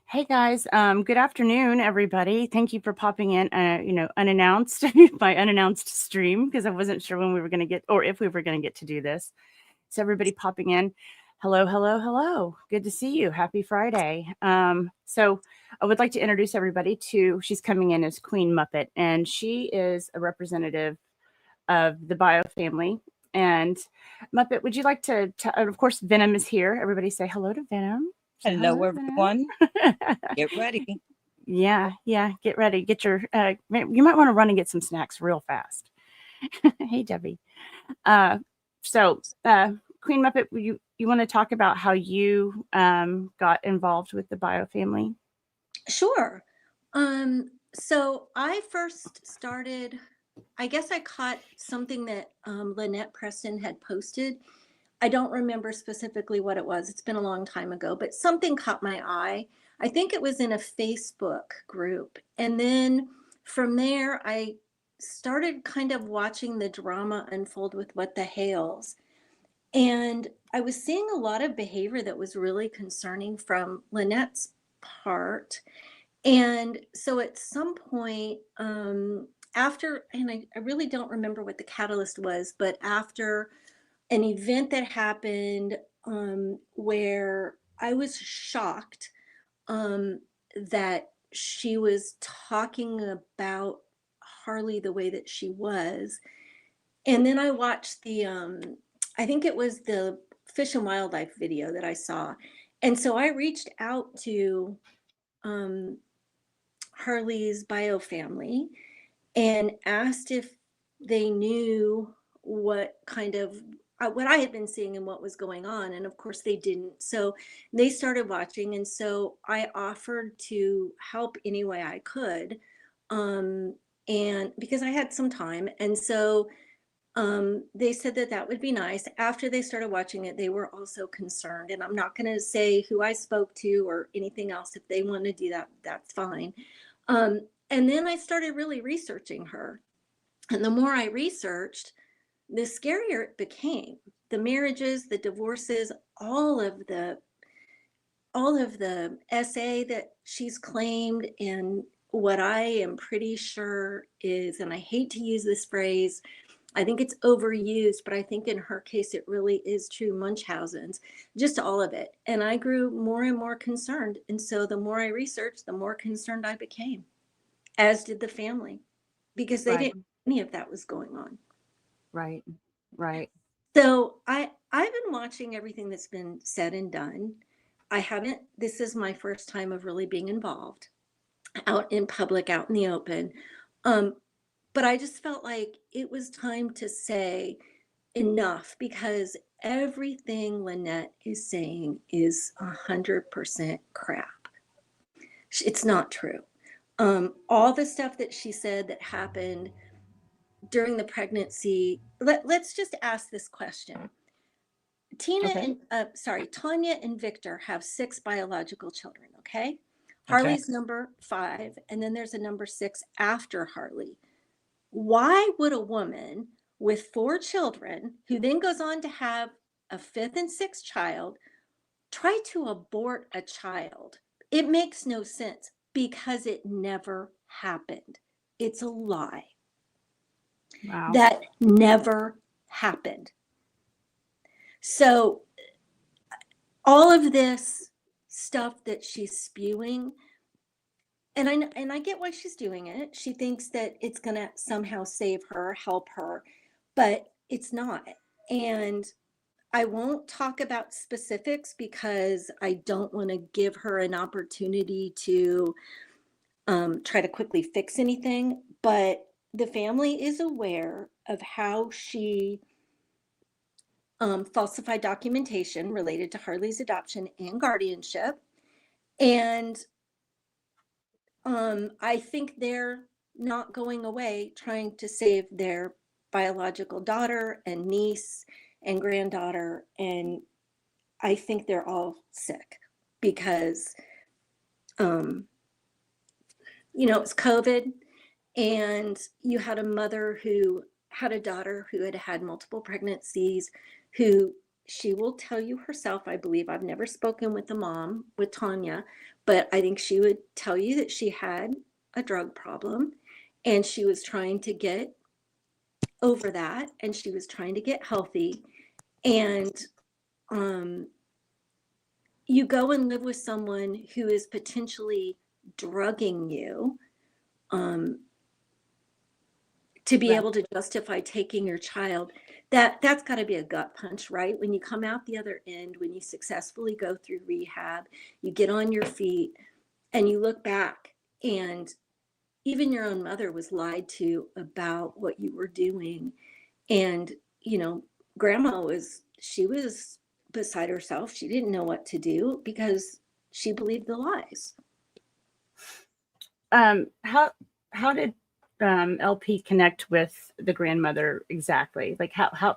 Hey guys, good afternoon, everybody. Thank you for popping in, unannounced, my unannounced stream, because I wasn't sure when we were going to get, or if we were going to get to do this. So everybody popping in, hello, hello, hello. Good to see you. Happy Friday. So I would like to introduce everybody to, she's coming in as Queen Muppet, and she is a representative of the bio family. And Muppet, would you like to, of course, Venom is here. Everybody say hello to Venom. Hello, everyone. Get ready. Yeah, get ready. Get your, you might want to run and get some snacks real fast. Hey, Debbie. So, Queen Muppet, you want to talk about how you got involved with the bio family? Sure. So I first started, I guess I caught something that Lynette Preston had posted. I don't remember specifically what it was. It's been a long time ago, but something caught my eye. I think it was in a Facebook group. And then from there, I started kind of watching the drama unfold with What the Hales. And I was seeing a lot of behavior that was really concerning from Lynette's part. And so at some point, after, and I really don't remember what the catalyst was, but after an event that happened where I was shocked that she was talking about Harley the way that she was. And then I watched the, I think it was the Fish and Wildlife video that I saw. And so I reached out to Harley's bio family and asked if they knew what kind of what I had been seeing and what was going on. And of course they didn't. So they started watching. And so I offered to help any way I could. And because I had some time. And so they said that that would be nice. After they started watching it, they were also concerned. And I'm not going to say who I spoke to or anything else. If they want to do that, that's fine. And then I started really researching her. And the more I researched, the scarier it became. The marriages, the divorces, all of the SA that she's claimed, and what I am pretty sure is, and I hate to use this phrase, I think it's overused, but I think in her case, it really is true, Munchausen's, just all of it. And I grew more and more concerned. And so the more I researched, the more concerned I became, as did the family, because they didn't know any of that was going on. Right. So I've been watching everything that's been said and done. This is my first time of really being involved out in public, out in the open. But I just felt like it was time to say enough, because everything Lynette is saying is 100% crap. It's not true. All the stuff that she said that happened during the pregnancy, let's just ask this question. Tanya and Victor have 6 biological children, okay? Harley's number 5, and then there's a number 6 after Harley. Why would a woman with 4 children, who then goes on to have a 5th and 6th child, try to abort a child? It makes no sense, because it never happened. It's a lie. Wow. That never happened. So all of this stuff that she's spewing, and I get why she's doing it. She thinks that it's going to somehow save her, help her, but it's not. And I won't talk about specifics because I don't want to give her an opportunity to try to quickly fix anything. But the family is aware of how she falsified documentation related to Harley's adoption and guardianship. And I think they're not going away trying to save their biological daughter and niece and granddaughter. And I think they're all sick because, it's COVID, and you had a mother who had a daughter who had had multiple pregnancies, who she will tell you herself, I believe. I've never spoken with the mom, with Tanya, but I think she would tell you that she had a drug problem and she was trying to get over that, and she was trying to get healthy. And you go and live with someone who is potentially drugging you, to be able to justify taking your child. That's got to be a gut punch, right? When you come out the other end, when you successfully go through rehab, you get on your feet and you look back, and even your own mother was lied to about what you were doing. And grandma was beside herself. She didn't know what to do because she believed the lies. How did LP connect with the grandmother exactly? Like how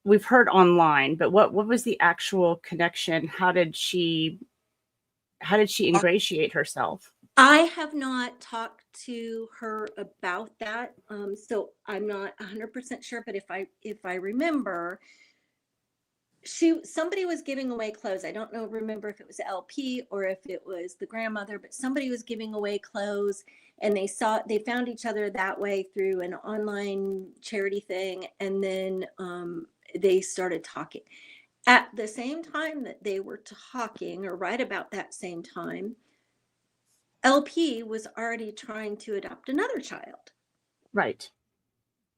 we've heard online, but what was the actual connection? How did she ingratiate herself? I have not talked to her about that, so I'm not 100% sure. But if I remember, somebody was giving away clothes. I don't remember if it was LP or if it was the grandmother, but somebody was giving away clothes, and they found each other that way through an online charity thing, and then they started talking. At the same time that they were talking, or right about that same time, LP was already trying to adopt another child. Right.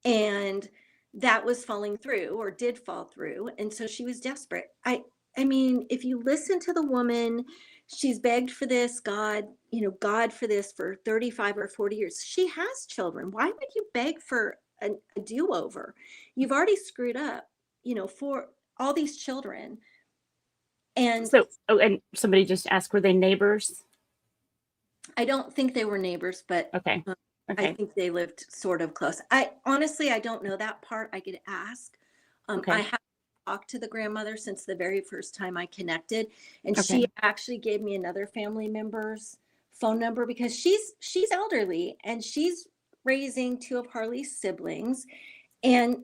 And that was falling through, or did fall through. And so she was desperate. I mean, if you listen to the woman, she's begged for this, God for this for 35 or 40 years. She has children. Why would you beg for a do-over? You've already screwed up, for all these children. And so, and somebody just asked, were they neighbors? I don't think they were neighbors, but okay. I think they lived sort of close. I don't know that part. I could ask. I haven't talked to the grandmother since the very first time I connected, and she actually gave me another family member's phone number because she's elderly and she's raising two of Harley's siblings, and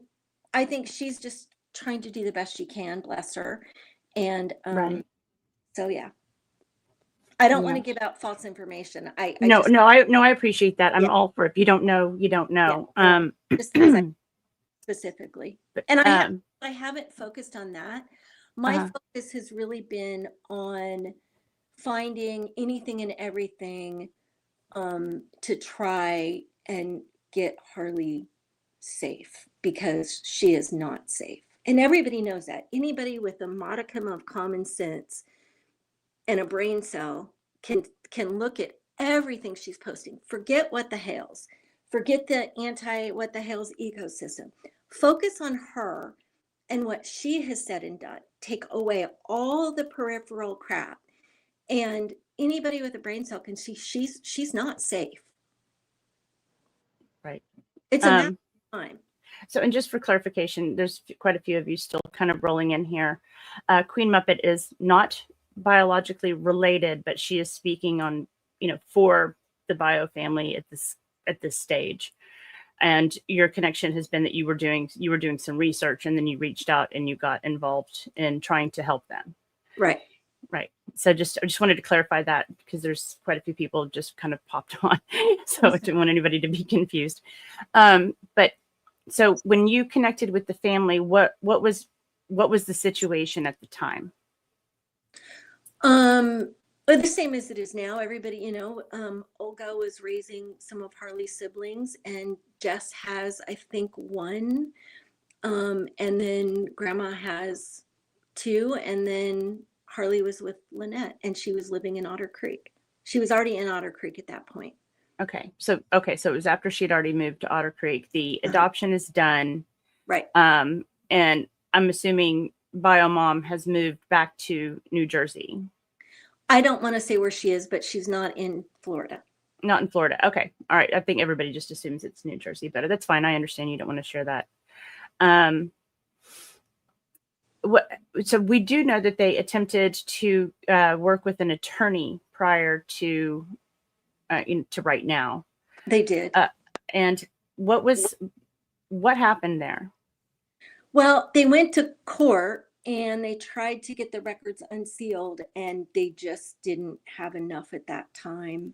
I think she's just trying to do the best she can. Bless her. And so yeah. I don't want to give out false information. I appreciate that. I'm all for it. If you don't know, you don't know. Just specifically, and I haven't focused on that. My focus has really been on finding anything and everything to try and get Harley safe, because she is not safe, and everybody knows that. Anybody with a modicum of common sense and a brain cell can look at everything she's posting. Forget what the hell's, forget the what the hell's ecosystem. Focus on her and what she has said and done. Take away all the peripheral crap, and anybody with a brain cell can see she's not safe. Right. It's a matter of time. So, and just for clarification, there's quite a few of you still kind of rolling in here. Queen Muppet is not biologically related, but she is speaking on, for the bio family at this stage. And your connection has been that you were doing some research, and then you reached out and you got involved in trying to help them. Right. So I just wanted to clarify that, because there's quite a few people just kind of popped on. So I didn't want anybody to be confused. But so when you connected with the family, what was the situation at the time? But the same as it is now. Everybody, Olga was raising some of Harley's siblings, and Jess has, I think, one. And then Grandma has two, and then Harley was with Lynette, and she was living in Otter Creek. She was already in Otter Creek at that point. So it was after she'd already moved to Otter Creek. The adoption is done. Right. And I'm assuming Biomom has moved back to New Jersey. I don't want to say where she is, but she's not in Florida. Not in Florida. Okay. All right. I think everybody just assumes it's New Jersey, but that's fine. I understand you don't want to share that. So we do know that they attempted to work with an attorney prior to right now. They did. And what happened there? Well, they went to court and they tried to get the records unsealed, and they just didn't have enough at that time.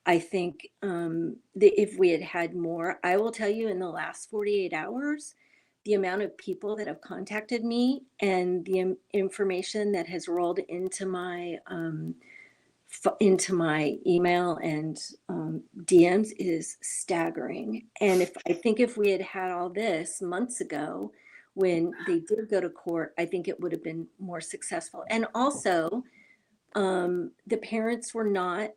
I think if we had had more, I will tell you, in the last 48 hours, the amount of people that have contacted me and the information that has rolled into my email and DMs is staggering. And if we had had all this months ago, when they did go to court, I think it would have been more successful. And also, the parents were not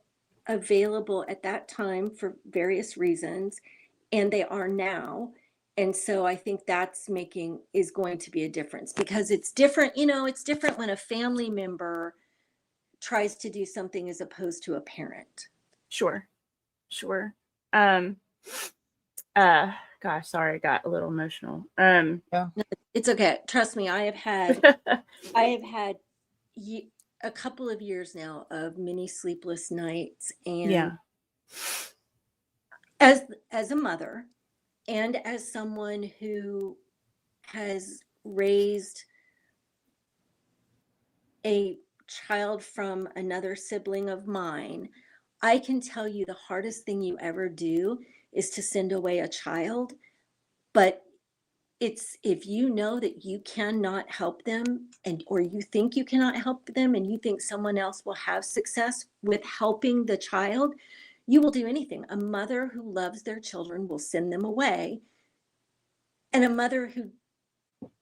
available at that time for various reasons, and they are now. And so I think is going to be a difference, because it's different. It's different when a family member tries to do something as opposed to a parent. Sure. Gosh, sorry, I got a little emotional. No, it's okay. Trust me, I have had a couple of years now of many sleepless nights, and as a mother and as someone who has raised a child from another sibling of mine, I can tell you the hardest thing you ever do is to send away a child. But it's, if you know that you cannot help them, or you think you cannot help them, and you think someone else will have success with helping the child, you will do anything. A mother who loves their children will send them away. And a mother who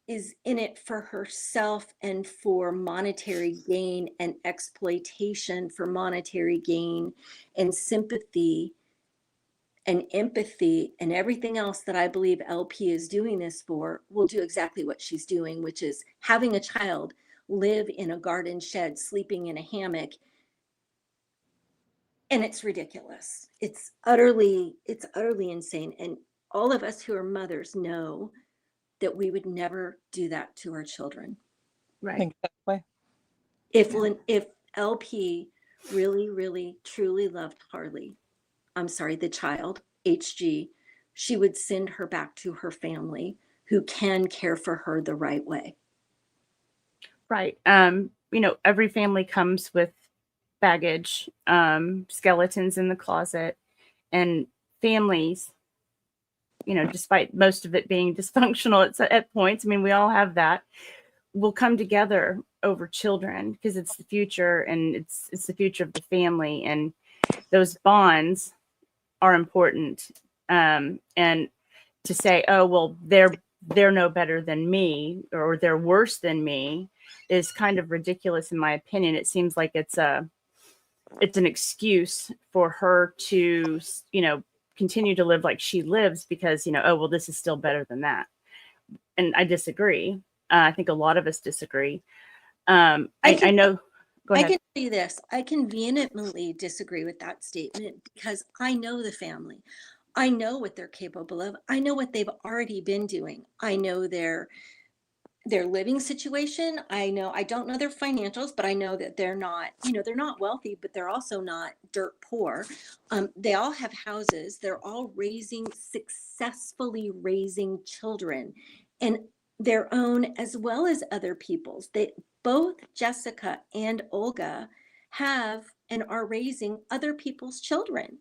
is in it for herself and for monetary gain and exploitation for monetary gain and sympathy and empathy and everything else that I believe LP is doing this for, will do exactly what she's doing, which is having a child live in a garden shed, sleeping in a hammock. And it's ridiculous. It's utterly insane. And all of us who are mothers know that we would never do that to our children. Right. Exactly. If LP really, really, truly loved the child, HG, she would send her back to her family, who can care for her the right way. Right. Every family comes with baggage, skeletons in the closet, and families, despite most of it being dysfunctional at points, we all have that, will come together over children because it's the future, and it's the future of the family, and those bonds are important. And to say, oh, well, they're no better than me, or they're worse than me, is kind of ridiculous in my opinion. It seems like it's an excuse for her to, continue to live like she lives because, oh, well, this is still better than that. And I disagree. I think a lot of us disagree. I know. Go ahead. I can tell you this. I can vehemently disagree with that statement, because I know the family. I know what they're capable of. I know what they've already been doing. I know their living situation. I don't know their financials, but I know that they're not wealthy, but they're also not dirt poor. They all have houses. They're all successfully raising children, and their own as well as other people's. Both Jessica and Olga have and are raising other people's children.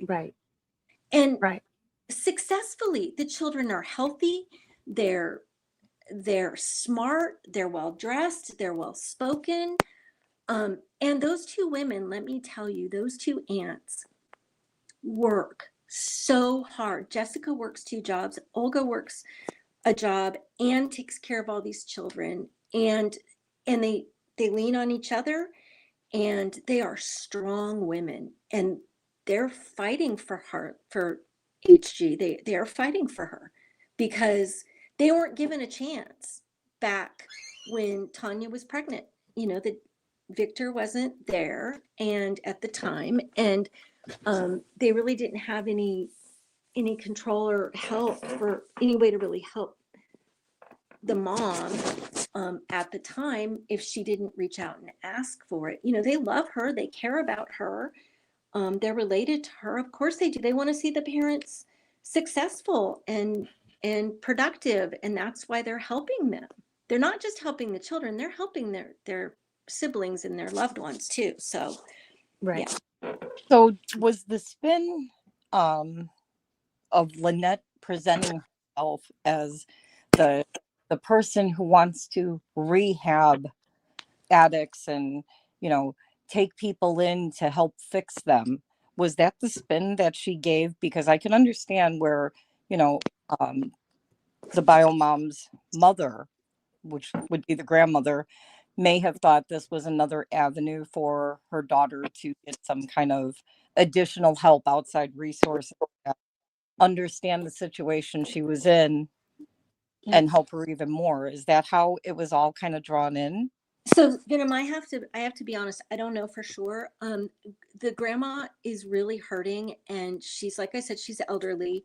Right. And right. Successfully. The children are healthy. They're smart, they're well dressed, they're well spoken. And those two women, let me tell you, those two aunts work so hard. Jessica works 2 jobs. Olga works a job and takes care of all these children. And they lean on each other, and they are strong women, and they're fighting for HG. They are fighting for her because they weren't given a chance. back when Tanya was pregnant. That Victor wasn't there and at the time, and they really didn't have any control or help or any way to really help the mom at the time if she didn't reach out and ask for it. They love her, they care about her, they're related to her. Of course they do. They want to see the parents successful and productive, and that's why they're helping them. They're not just helping the children, they're helping their siblings and their loved ones too. So Right. yeah. So was the spin of Lynette presenting herself as the person who wants to rehab addicts and, take people in to help fix them, was that the spin that she gave? Because I can understand where, um, the bio mom's mother, which would be the grandmother, may have thought this was another avenue for her daughter to get some kind of additional help, outside resources, understand the situation she was in, and help her even more. Is that how it was all kind of drawn in? So, I have to be honest. I don't know for sure. The grandma is really hurting, and she's, like I said, she's elderly.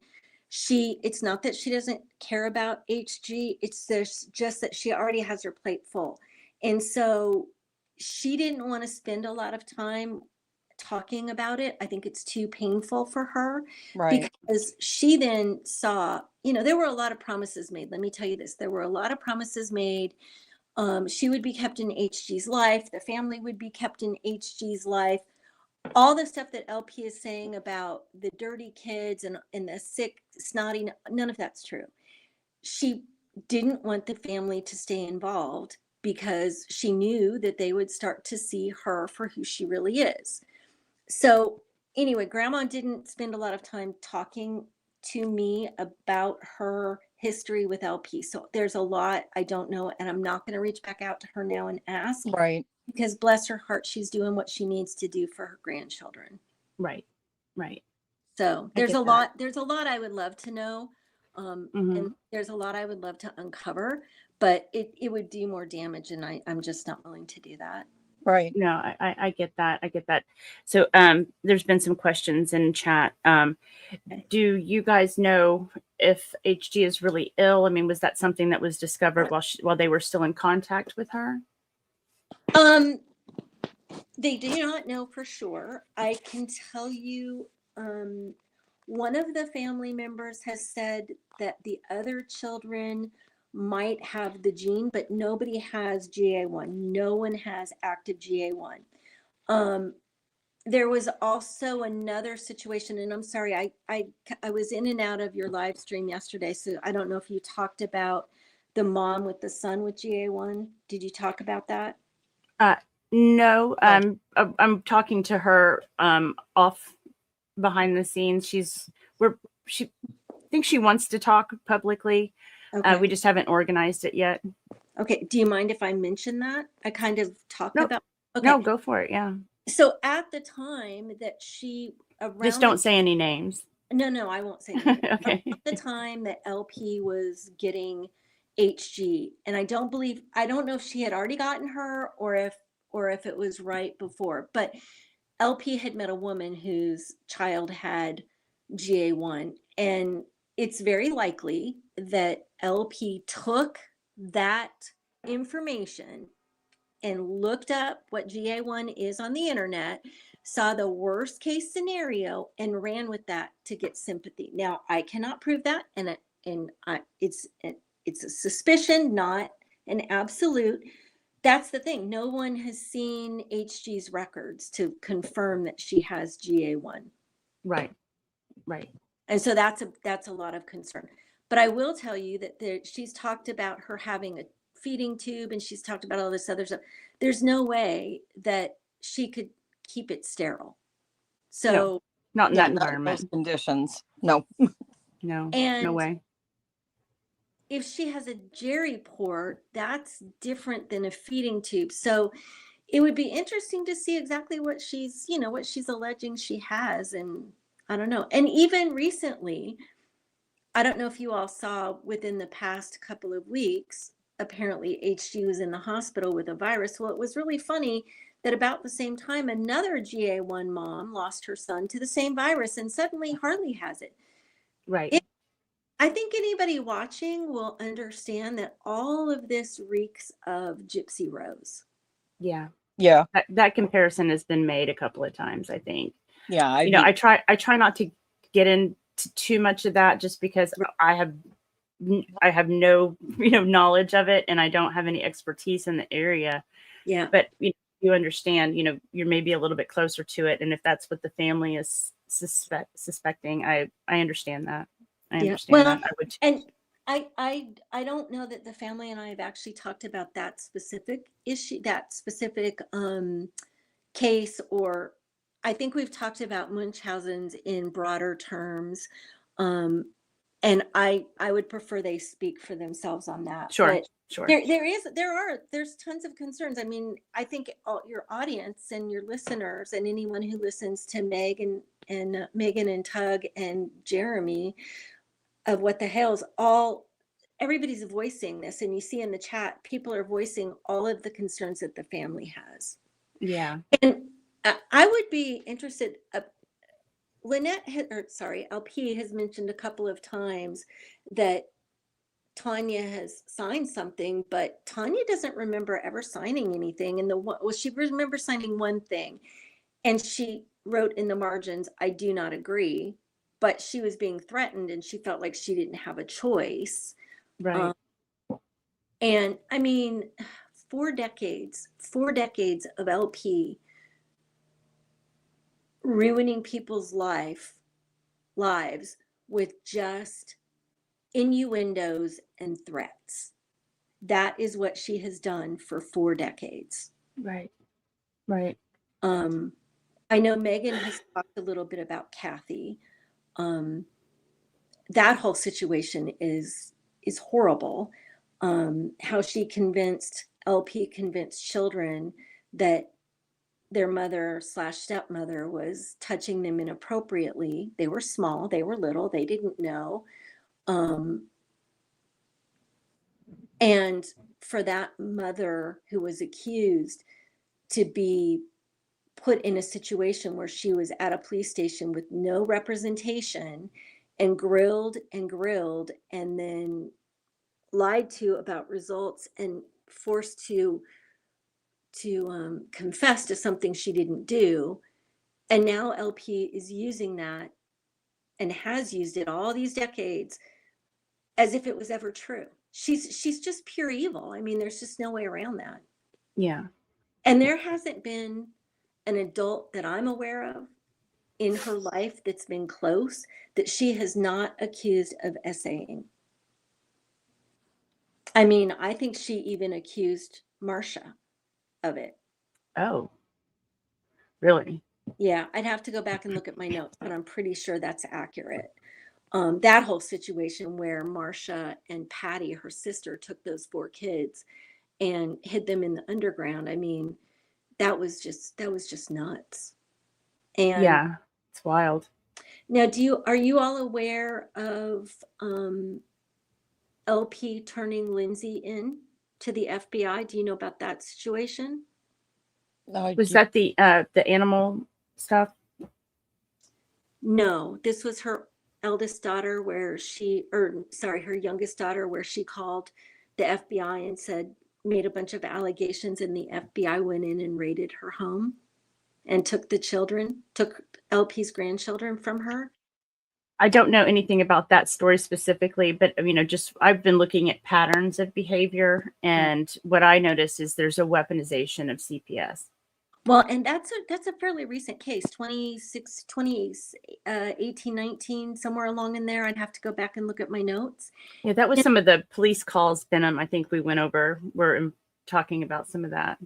It's not that she doesn't care about HG. It's just that she already has her plate full, and so she didn't want to spend a lot of time talking about it. I think it's too painful for her, Right. because she then saw, there were a lot of promises made. Let me tell you this: there were a lot of promises made. She would be kept in HG's life. The family would be kept in HG's life. All the stuff that LP is saying about the dirty kids and the sick, snotty, none of that's true. She didn't want the family to stay involved because she knew that they would start to see her for who she really is. So anyway, Grandma didn't spend a lot of time talking to me about her history with LP. So there's a lot I don't know, and I'm not going to reach back out to her now and ask, Right. because bless her heart, she's doing what she needs to do for her grandchildren. Right. Right. So I there's get a that. lot. There's a lot I would love to know, Mhm. and there's a lot I would love to uncover. But it would do more damage, and I'm just not willing to do that. Right. No, I get that. I get that. So, there's been some questions in chat. Do you guys know if HG is really ill? I mean, was that something that was discovered while they were still in contact with her? They do not know for sure. I can tell you, one of the family members has said that the other children might have the gene, but nobody has GA1. No one has active GA1. There was also another situation, and I'm sorry, I was in and out of your live stream yesterday, so I don't know if you talked about the mom with the son with GA1. Did you talk about that? No. I'm talking to her off behind the scenes. She thinks she wants to talk publicly. Okay. We just haven't organized it yet. Okay. Do you mind if I mention that? I kind of talked about. Okay. No, go for it. Yeah. So at the time that Just don't say any names. No, I won't say anything. Okay. At the time that LP was getting HG, and I don't know if she had already gotten her or if it was right before, but LP had met a woman whose child had GA1, and it's very likely that LP took that information and looked up what GA1 is on the internet, saw the worst case scenario, and ran with that to get sympathy. Now, I cannot prove that, it's a suspicion, not an absolute. That's the thing. No one has seen HG's records to confirm that she has GA1. Right. And so that's a lot of concern. But I will tell you that she's talked about her having a feeding tube, and she's talked about all this other stuff. There's no way that she could keep it sterile. So not in Yeah, that not in environment. those conditions. No. No and way. if she has a Jerry port, that's different than a feeding tube. So it would be interesting to see exactly what she's alleging she has. And I don't know. And even recently, I don't know if you all saw within the past couple of weeks, apparently HG was in the hospital with a virus. Well, it was really funny that about the same time, another GA1 mom lost her son to the same virus, and suddenly Harley has it. Right. I think anybody watching will understand that all of this reeks of Gypsy Rose. Yeah. Yeah. That comparison has been made a couple of times, I think. Yeah. I You know, mean, I try not to get into too much of that, just because I have no, knowledge of it, and I don't have any expertise in the area. Yeah. But you understand, you're maybe a little bit closer to it, and if that's what the family is suspecting, I understand that. I understand Well, that. I would. and I don't know that the family and I have actually talked about that specific issue, that specific case, or I think we've talked about Munchausen's in broader terms. And I would prefer they speak for themselves on that. Sure. But Sure. there's tons of concerns. I mean, I think your audience and your listeners and anyone who listens to Megan and Tug and Jeremy of What the Hell's, everybody's voicing this, and you see in the chat, people are voicing all of the concerns that the family has. Yeah. And I would be interested. LP has mentioned a couple of times that Tanya has signed something, but Tanya doesn't remember ever signing anything. And she remembers signing one thing, and she wrote in the margins, "I do not agree," but she was being threatened, and she felt like she didn't have a choice. Right. And I mean, 4 decades of LP ruining people's lives with just innuendos and threats. That is what she has done for 4 decades. Right. Right. I know Megan has talked a little bit about Kathy. That whole situation is horrible. How she LP convinced children that their mother/stepmother was touching them inappropriately. They were small, they were little, they didn't know. And for that mother who was accused to be put in a situation where she was at a police station with no representation and grilled and then lied to about results and forced to confess to something she didn't do. And now LP is using that, and has used it all these decades, as if it was ever true. She's just pure evil. I mean, there's just no way around that. Yeah. And there hasn't been an adult that I'm aware of in her life that's been close that she has not accused of essaying. I mean, I think she even accused Marcia of it. Oh, really? Yeah, I'd have to go back and look at my notes, but I'm pretty sure that's accurate. That whole situation where Marcia and Patty, her sister, took those 4 kids and hid them in the underground. I mean, that was just nuts. And Yeah, it's wild. now, are you all aware of LP turning Lindsay in to the FBI? Do you know about that situation? Was that the animal stuff? No, this was her eldest daughter, her youngest daughter, where she called the FBI and made a bunch of allegations, and the FBI went in and raided her home and took LP's grandchildren from her. I don't know anything about that story specifically, but just I've been looking at patterns of behavior, and what I notice is there's a weaponization of CPS. Well, and that's a fairly recent case, 2018, 19, somewhere along in there. I'd have to go back and look at my notes. Yeah, that was some of the police calls, Benham. I think we went over. We're talking about some of that.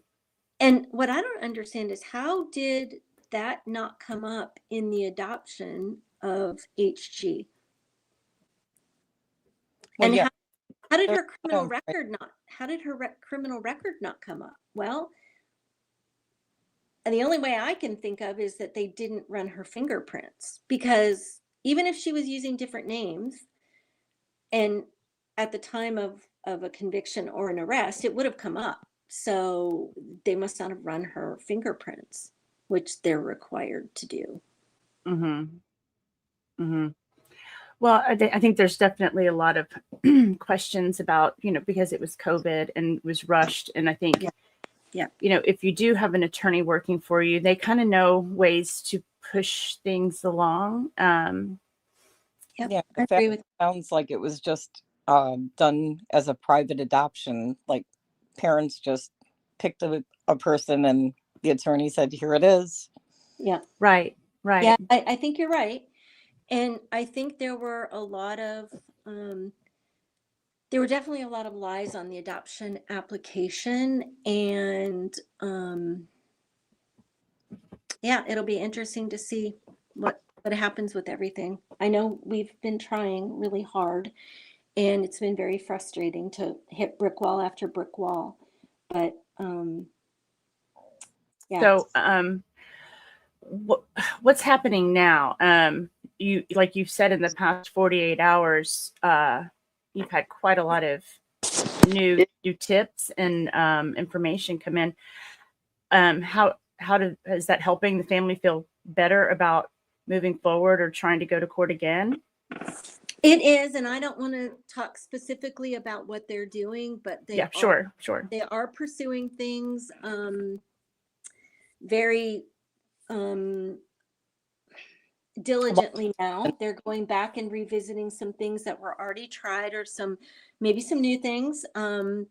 And what I don't understand is, how did that not come up in the adoption of HG? Well, and yeah. How did her criminal record not come up? Well, and the only way I can think of is that they didn't run her fingerprints, because even if she was using different names, and at the time of of a conviction or an arrest, it would have come up. So they must not have run her fingerprints, which they're required to do. Mm-hmm. Mm-hmm. Well, I think there's definitely a lot of questions about, because it was COVID and was rushed. And I think, Yeah. if you do have an attorney working for you, they kind of know ways to push things along. Yeah, I the fact agree with sounds like it was just done as a private adoption. Like parents just picked a person and the attorney said, here it is. Yeah. Right. Yeah, I think you're right. And I think there were definitely a lot of lies on the adoption application. And yeah, it'll be interesting to see what happens with everything. I know we've been trying really hard, and it's been very frustrating to hit brick wall after brick wall. But yeah. So, what's happening now? Like you've said, in the past 48 hours, you've had quite a lot of new tips and information come in. How is that helping the family feel better about moving forward or trying to go to court again? It is, and I don't want to talk specifically about what they're doing, but Sure. They are pursuing things very diligently now. They're going back and revisiting some things that were already tried, or maybe some new things. And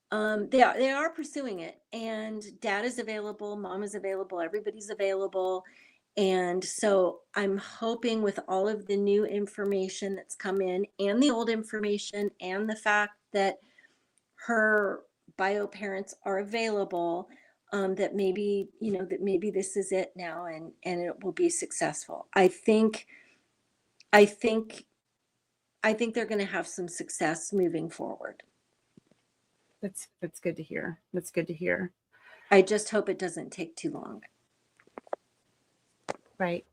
they are pursuing it, and dad is available, mom is available, everybody's available. And so I'm hoping, with all of the new information that's come in and the old information and the fact that her bio parents are available, that maybe this is it now, and it will be successful. I think they're going to have some success moving forward. That's good to hear. That's good to hear. I just hope it doesn't take too long. Right.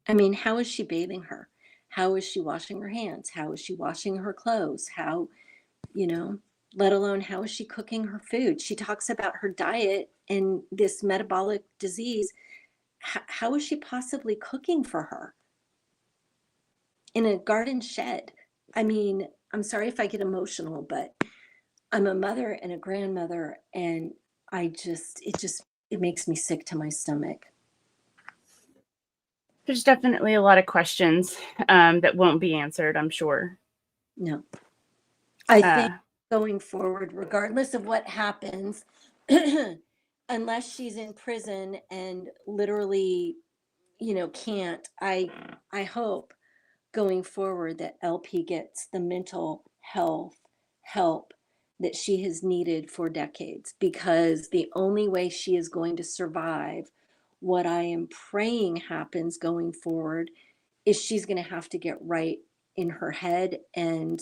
I mean, how is she bathing her? How is she washing her hands? How is she washing her clothes? How, let alone how is she cooking her food? She talks about her diet and this metabolic disease. How is she possibly cooking for her in a garden shed? I mean, I'm sorry if I get emotional, but I'm a mother and a grandmother, and it makes me sick to my stomach. There's definitely a lot of questions that won't be answered, I'm sure. No. I think going forward, regardless of what happens, unless she's in prison and literally, can't, I hope going forward that LP gets the mental health help that she has needed for decades, because the only way she is going to survive what I am praying happens going forward is she's going to have to get right in her head and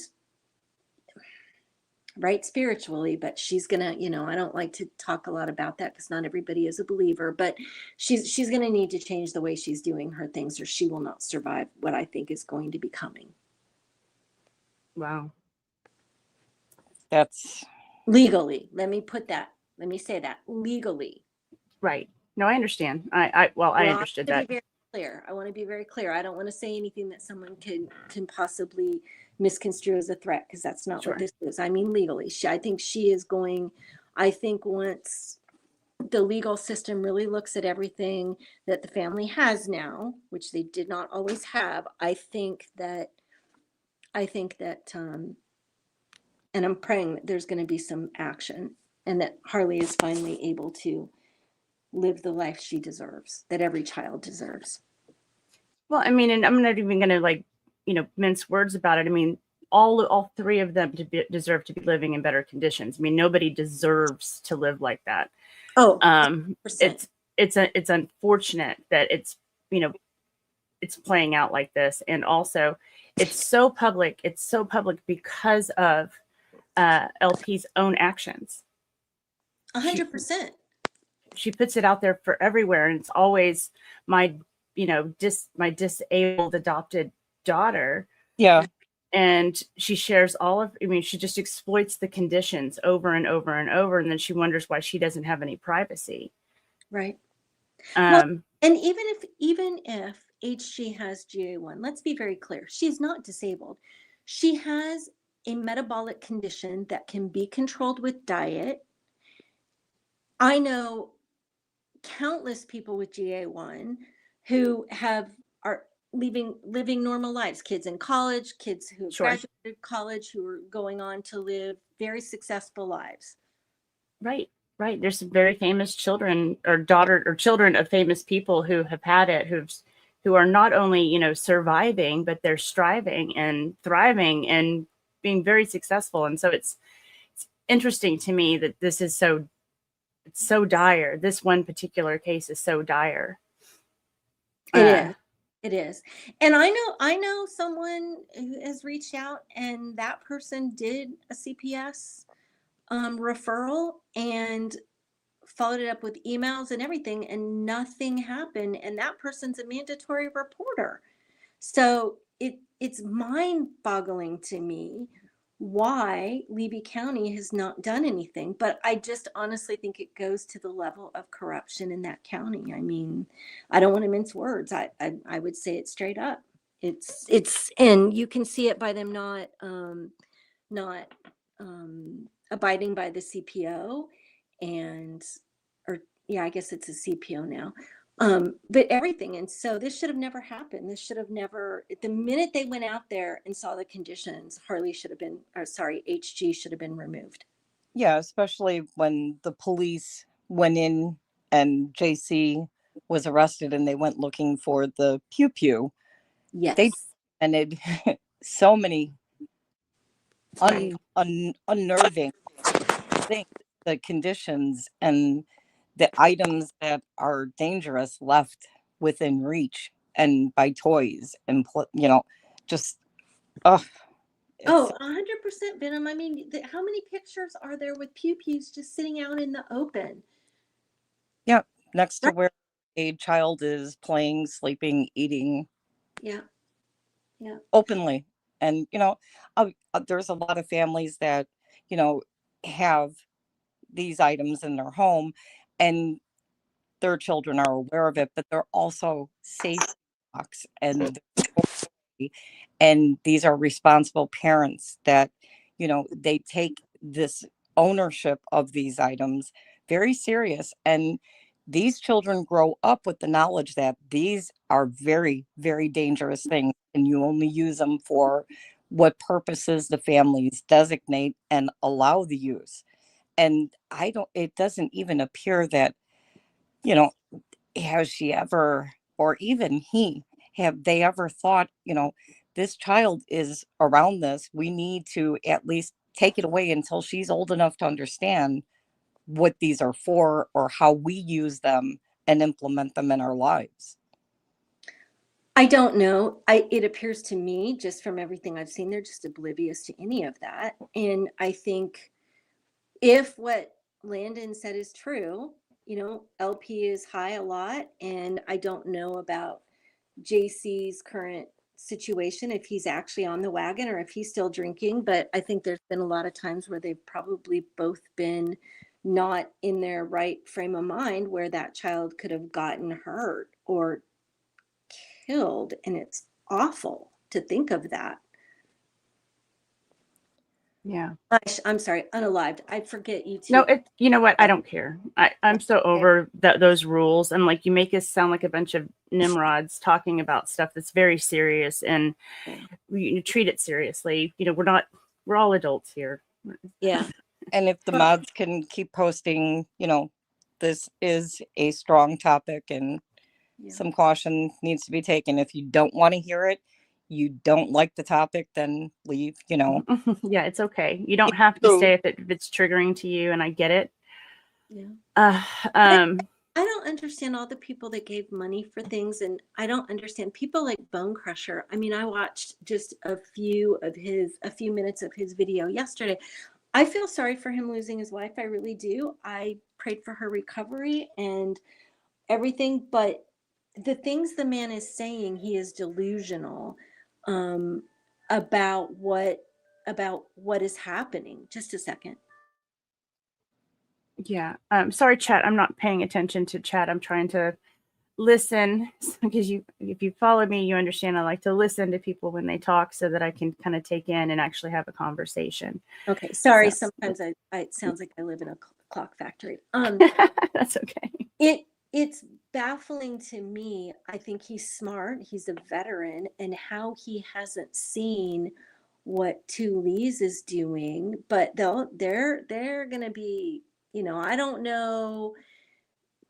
right spiritually. But she's going to, I don't like to talk a lot about that because not everybody is a believer, but she's going to need to change the way she's doing her things, or she will not survive what I think is going to be coming. Wow. That's legally. Let me say that legally. Right. No, I understand. I understood that. I want to be very clear. I don't want to say anything that someone can possibly misconstrue as a threat, because that's not what this is. I mean, legally. I think once the legal system really looks at everything that the family has now, which they did not always have, I think that and I'm praying that there's going to be some action, and that Harley is finally able to live the life she deserves, that every child deserves. Well, I mean, and I'm not even going to, mince words about it. I mean, all three of them deserve to be living in better conditions. I mean, nobody deserves to live like that. Oh, it's unfortunate that it's playing out like this. And also it's so public because of LP's own actions. 100%. She puts it out there for everywhere, and it's always my disabled adopted daughter. Yeah. And she shares all of, I mean, she just exploits the conditions over and over and over. And then she wonders why she doesn't have any privacy. Right. Well, Um, and even if HG has GA1, let's be very clear. She's not disabled. She has a metabolic condition that can be controlled with diet. I know countless people with GA1 who are living normal lives, kids in college, kids who have sure. graduated college, who are going on to live very successful lives. Right. Right. There's some very famous children or children of famous people who have had it, who are not only, you know, surviving, but they're striving and thriving and being very successful. And so it's interesting to me that this is it's so dire. This one particular case is so dire. It is. It is. And I know someone who has reached out, and that person did a CPS referral and followed it up with emails and everything, and nothing happened. And that person's a mandatory reporter. So it's mind-boggling to me why Levy County has not done anything. But I just honestly think it goes to the level of corruption in that county. I mean, I don't want to mince words. I would say it straight up. It's and you can see it by them not abiding by the CPO, and or yeah, I guess it's a CPO now. But everything. And so this should have never happened. This should have never, the minute they went out there and saw the conditions, Harley should have been, or sorry, HG should have been removed. Yeah, especially when the police went in and JC was arrested and they went looking for the pew pew. They Yes. documented so many Right. unnerving things, the conditions and the items that are dangerous left within reach and by toys and just oh it's Oh, 100% Venom. I mean, how many pictures are there with pew pews just sitting out in the open? yeah, next to Right. where a child is playing, sleeping, eating Yeah. Yeah. openly. And there's a lot of families that you know have these items in their home and their children are aware of it, but they're also safe box and these are responsible parents that they take this ownership of these items very serious, and these children grow up with the knowledge that these are very, very dangerous things and you only use them for what purposes the families designate and allow the use. And it doesn't even appear that you know has she ever, or even he, have they ever thought, this child is around this, we need to at least take it away until she's old enough to understand what these are for or how we use them and implement them in our lives. I don't know. It appears to me, just from everything I've seen, they're just oblivious to any of that. And I think if what Landon said is true, LP is high a lot, and I don't know about JC's current situation, if he's actually on the wagon or if he's still drinking. But I think there's been a lot of times where they've probably both been not in their right frame of mind, where that child could have gotten hurt or killed. And it's awful to think of that. Yeah. I'm sorry, unalived. I forget you No, two. you know what? I don't care. I'm so over those rules. And like, you make us sound like a bunch of nimrods talking about stuff that's very serious, and we treat it seriously. We're all adults here. Yeah. And if the mods can keep posting, this is a strong topic and some caution needs to be taken. If you don't want to hear it, you don't like the topic, then leave, Yeah, it's okay. You don't have to stay if it's triggering to you, and I get it. Yeah. I don't understand all the people that gave money for things, and I don't understand people like Bone Crusher. I mean, I watched just a few minutes of his video yesterday. I feel sorry for him losing his wife. I really do. I prayed for her recovery and everything, but the things the man is saying, he is delusional. about what is happening. Just a second. Yeah. Sorry, chat. I'm not paying attention to chat. I'm trying to listen because if you follow me, you understand I like to listen to people when they talk so that I can kind of take in and actually have a conversation. Okay, sorry. So Sometimes it sounds like I live in a clock factory. that's okay. It's baffling to me. I think he's smart. He's a veteran, and how he hasn't seen what Two Lees is doing. But they're gonna be. I don't know.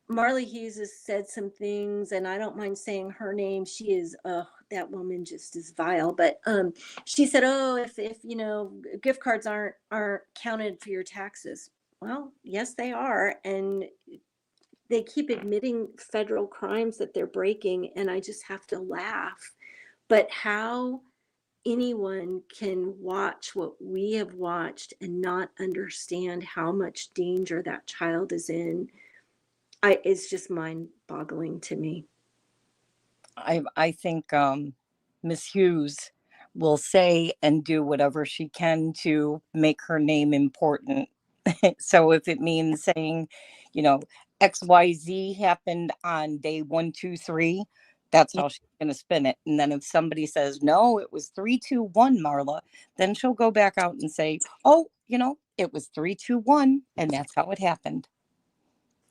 Marley Hughes has said some things, and I don't mind saying her name. She is, that woman just is vile. But she said, "Oh, if gift cards aren't counted for your taxes." Well, yes, they are, and they keep admitting federal crimes that they're breaking, and I just have to laugh. But how anyone can watch what we have watched and not understand how much danger that child is in, it's just mind-boggling to me. I think Miss Hughes will say and do whatever she can to make her name important. So if it means saying, you know, XYZ happened on day 1, 2, 3, that's how she's going to spin it. And then if somebody says, no, it was 3, 2, 1, Marla, then she'll go back out and say, oh, it was 3, 2, 1. And that's how it happened.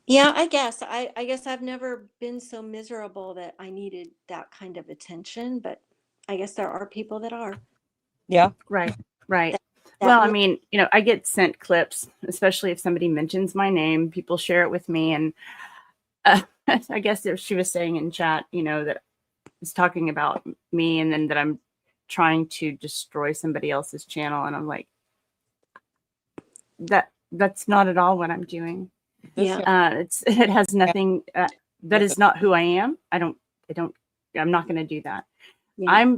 Yeah, I guess I've never been so miserable that I needed that kind of attention, but I guess there are people that are. Yeah. Right. Right. That Well, I will- mean, I get sent clips, especially if somebody mentions my name, people share it with me. And I guess she was saying in chat, that it's talking about me and then that I'm trying to destroy somebody else's channel. And I'm like, that's not at all what I'm doing. This Yeah. It has nothing, that with is not who I am. I'm not going to do that. Yeah.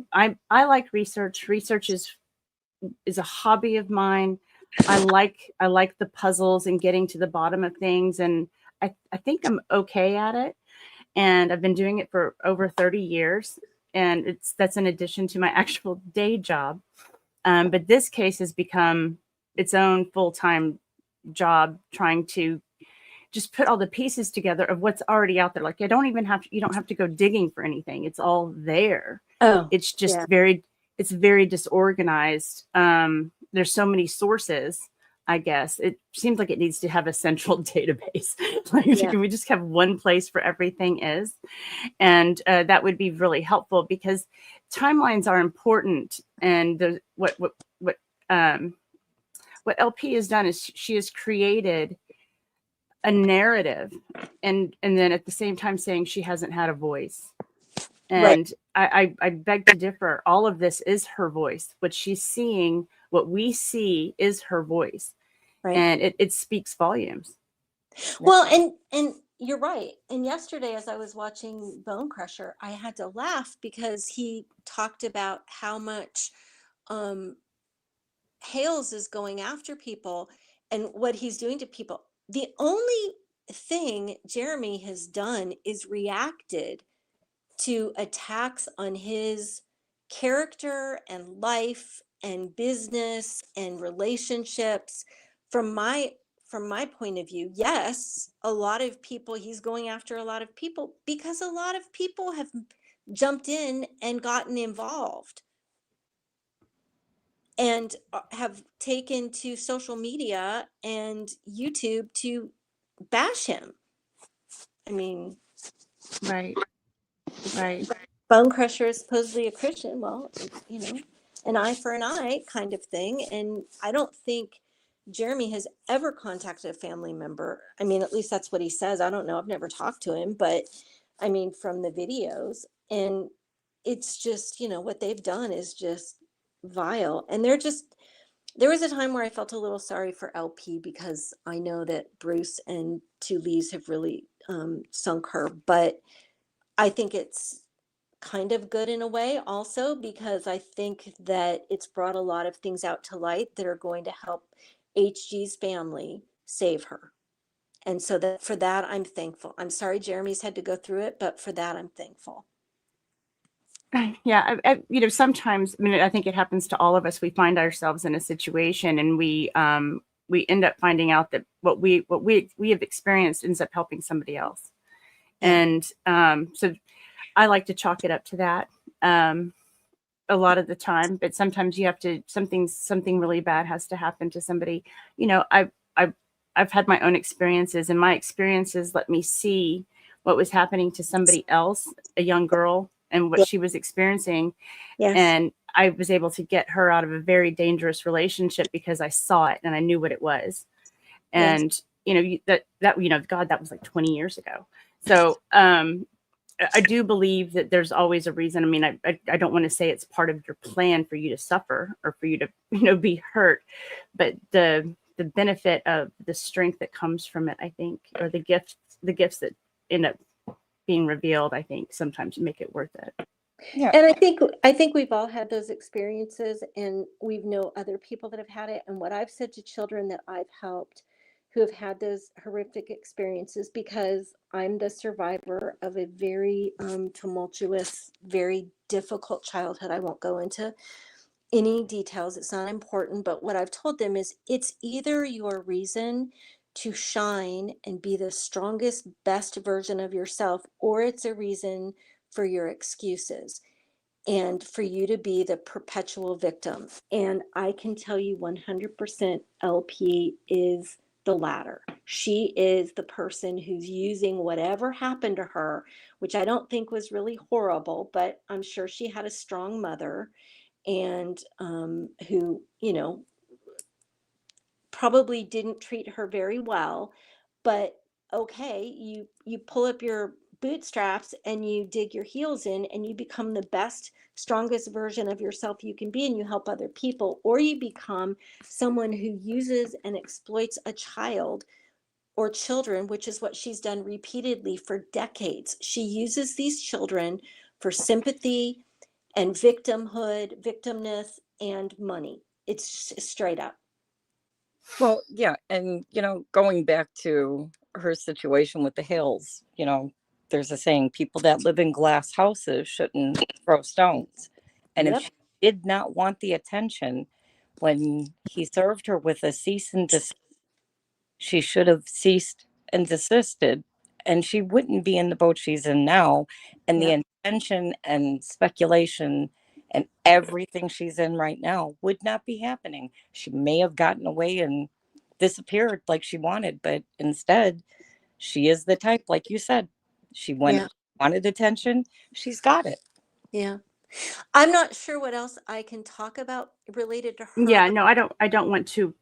I like research. Research is a hobby of mine. I like the puzzles and getting to the bottom of things. And I think I'm okay at it. And I've been doing it for over 30 years. And that's in addition to my actual day job. But this case has become its own full-time job, trying to just put all the pieces together of what's already out there. Like you don't have to go digging for anything. It's all there. Oh, It's just yeah. it's very disorganized. There's so many sources. I guess it seems like it needs to have a central database. Like, Yeah. can we just have one place for everything is? And that would be really helpful because timelines are important. And what LP has done is she has created a narrative, and then at the same time saying she hasn't had a voice. Right. And I beg to differ. All of this is her voice. What she's seeing, what we see, is her voice, Right. and it speaks volumes. Well, and you're right. And yesterday, as I was watching Bone Crusher, I had to laugh because he talked about how much um, Hales is going after people and what he's doing to people. The only thing Jeremy has done is reacted to attacks on his character and life and business and relationships. From my point of view, yes, a lot of people, he's going after a lot of people because a lot of people have jumped in and gotten involved and have taken to social media and YouTube to bash him. I mean, Right. Right. Bone Crusher is supposedly a Christian. Well, an eye for an eye kind of thing. And I don't think Jeremy has ever contacted a family member. I mean, at least that's what he says. I don't know. I've never talked to him, but I mean, from the videos. And it's just, what they've done is just vile. And there was a time where I felt a little sorry for LP because I know that Bruce and Two Lees have really sunk her. But I think it's kind of good in a way also because I think that it's brought a lot of things out to light that are going to help HG's family save her. And so that for that, I'm thankful. I'm sorry Jeremy's had to go through it, but for that, I'm thankful. Yeah, sometimes, I mean, I think it happens to all of us. We find ourselves in a situation, and we end up finding out that what we have experienced ends up helping somebody else. Yeah. And so I like to chalk it up to that a lot of the time. But sometimes you have to something really bad has to happen to somebody. I've had my own experiences, and my experiences let me see what was happening to somebody else, a young girl, and what Yeah. she was experiencing. Yes. And I was able to get her out of a very dangerous relationship because I saw it and I knew what it was. Yes. And God, that was like 20 years ago. So I do believe that there's always a reason. I mean, I don't want to say it's part of your plan for you to suffer or for you to be hurt, but the benefit of the strength that comes from it, I think, or the gifts that end up being revealed, I think sometimes make it worth it. Yeah. And I think we've all had those experiences, and we know other people that have had it. And what I've said to children that I've helped who have had those horrific experiences, because I'm the survivor of a very tumultuous, very difficult childhood. I won't go into any details, it's not important, but what I've told them is it's either your reason to shine and be the strongest, best version of yourself, or it's a reason for your excuses and for you to be the perpetual victim. And I can tell you 100% LP is the latter. She is the person who's using whatever happened to her, which I don't think was really horrible, but I'm sure she had a strong mother, and who, probably didn't treat her very well. But okay, you pull up your bootstraps and you dig your heels in and you become the best, strongest version of yourself you can be, and you help other people. Or you become someone who uses and exploits a child or children, which is what she's done repeatedly for decades. She uses these children for sympathy and victimhood, victimness, and money. It's straight up. Well, yeah, and going back to her situation with the hills, there's a saying: people that live in glass houses shouldn't throw stones. And if Yep. she did not want the attention when he served her with a cease and desist, she should have ceased and desisted, and she wouldn't be in the boat she's in now. And the Yep. intention and speculation and everything she's in right now would not be happening. She may have gotten away and disappeared like she wanted, but instead, she is the type, like you said, she Yeah. wanted attention. She's got it. Yeah. I'm not sure what else I can talk about related to her. Yeah, no, I don't want to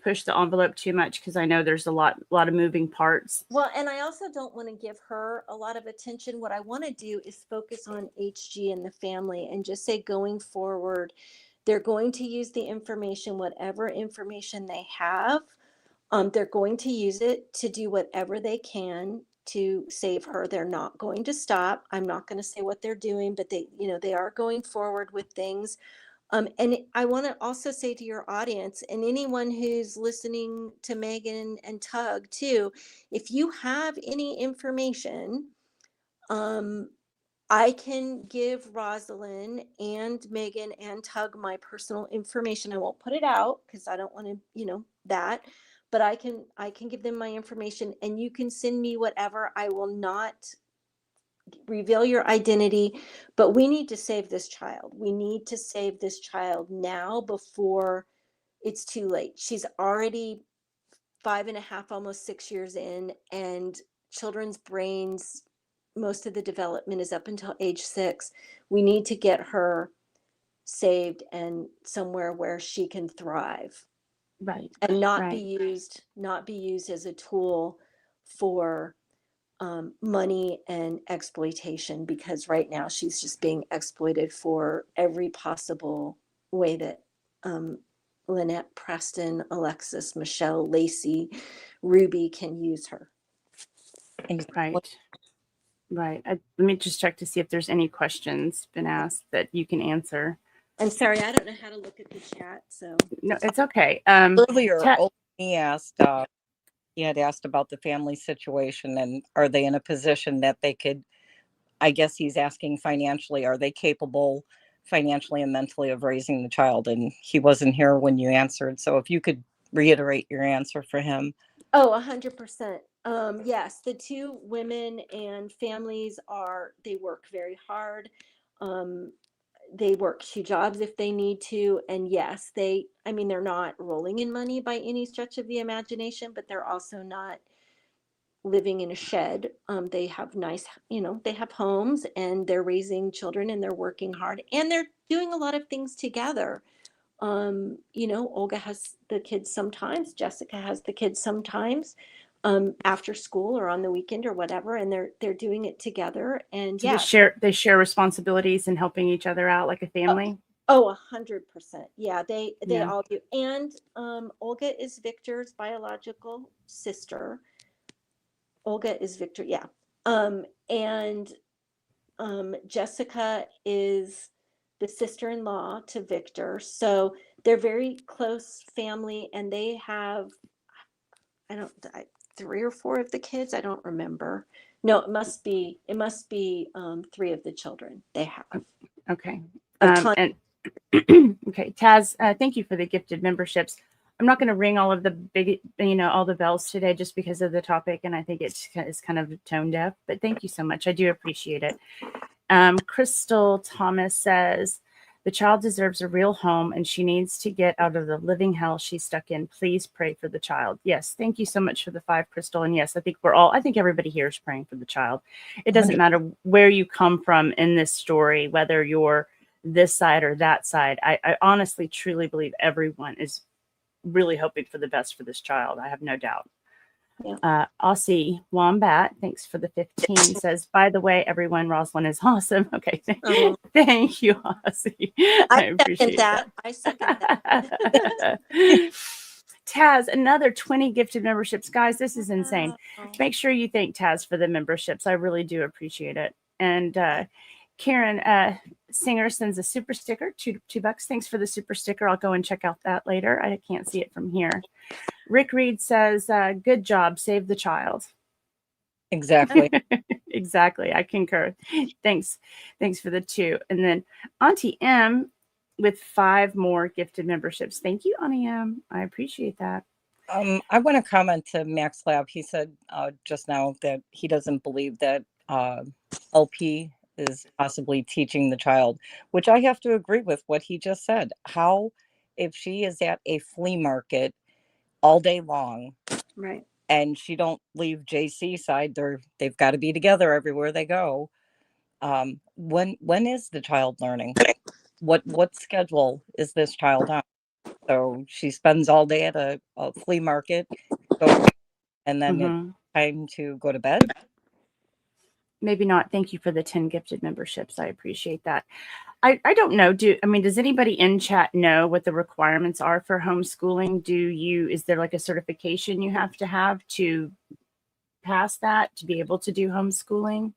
push the envelope too much because I know there's a lot of moving parts. Well, and I also don't want to give her a lot of attention. What I want to do is focus on HG and the family and just say going forward, they're going to use the information, whatever information they have. They're going to use it to do whatever they can to save her. They're not going to stop. I'm not going to say what they're doing, but they are going forward with things. And I want to also say to your audience and anyone who's listening to Megan and Tug too, if you have any information, um, I can give Rosalind and Megan and Tug my personal information. I won't put it out because I don't want to, that, but I can give them my information, and you can send me whatever. I will not reveal your identity, but we need to save this child. We need to save this child now before it's too late. She's already 5.5, almost 6 years in, and children's brains, most of the development is up until age 6. We need to get her saved and somewhere where she can thrive Right. and Right. not be used as a tool for money and exploitation, because right now she's just being exploited for every possible way that um, Lynette, Preston, Alexis, Michelle, Lacey, Ruby can use her. And Right. Right. Let me just check to see if there's any questions been asked that you can answer. I'm sorry, I don't know how to look at the chat, so. No, it's okay. earlier, Ta- he he had asked about the family situation and are they in a position that they could I guess he's asking financially, are they capable financially and mentally of raising the child? And he wasn't here when you answered. So if you could reiterate your answer for him. Oh, 100%. Yes, the two women and families they work very hard. Um, they work two jobs if they need to. And yes, I mean, they're not rolling in money by any stretch of the imagination, but they're also not living in a shed. They have nice, they have homes and they're raising children and they're working hard and they're doing a lot of things together. Olga has the kids sometimes, Jessica has the kids sometimes, after school or on the weekend or whatever, and they're doing it together. And So yeah, they share responsibilities and helping each other out like a family. oh, 100%. Yeah, they Yeah. all do. And Olga is Victor's biological sister. Olga is Victor, yeah. And Jessica is the sister-in-law to Victor. So they're very close family, and they have, three or four of the kids. I don't remember. No, it must be three of the children they have. Okay. A ton. And okay, Taz, thank you for the gifted memberships. I'm not going to ring all of the big, all the bells today just because of the topic, and I think it's kind of tone deaf. But thank you so much. I do appreciate it. Crystal Thomas says the child deserves a real home, and she needs to get out of the living hell she's stuck in. Please pray for the child. Yes, thank you so much for the 5, Crystal. And yes, I think everybody here is praying for the child. It doesn't 100%. matter where you come from in this story, whether you're this side or that side. I honestly, truly believe everyone is really hoping for the best for this child. I have no doubt. Yeah. Aussie Wombat, thanks for the 15, says, by the way, everyone, Rosalind is awesome. Okay. Thank you, Aussie. I appreciate that. I second that. Taz, another 20 gifted memberships. Guys, this is insane. Make sure you thank Taz for the memberships. I really do appreciate it. And Karen Singer sends a super sticker, $2. Thanks for the super sticker. I'll go and check out that later. I can't see it from here. Rick Reed says, good job, save the child. Exactly. Exactly. I concur. Thanks for the 2. And then Auntie M with 5 more gifted memberships. Thank you, Auntie M. I appreciate that. I want to comment to Max Lab. He said just now that he doesn't believe that LP is possibly teaching the child, which I have to agree with what he just said. How, if she is at a flea market all day long, Right, and she don't leave JC side, they've got to be together everywhere they go. When is the child learning? What schedule is this child on? So she spends all day at a flea market, and then it's time to go to bed. Maybe not. Thank you for the 10 gifted memberships. I appreciate that. I don't know. Does anybody in chat know what the requirements are for homeschooling? Is there like a certification you have to pass that to be able to do homeschooling?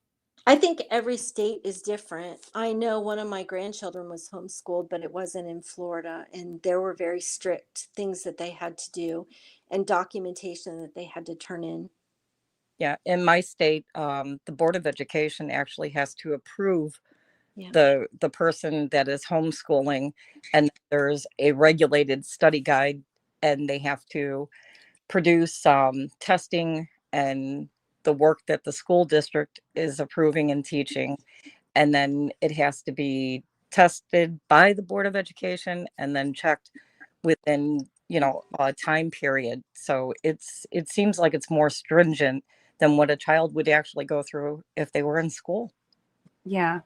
I think every state is different. I know one of my grandchildren was homeschooled, but it wasn't in Florida, and there were very strict things that they had to do and documentation that they had to turn in. Yeah, in my state, the Board of Education actually has to approve Yeah. the person that is homeschooling, and there's a regulated study guide, and they have to produce testing and the work that the school district is approving and teaching, and then it has to be tested by the Board of Education and then checked within a time period. So it seems like it's more stringent than what a child would actually go through if they were in school. Yeah.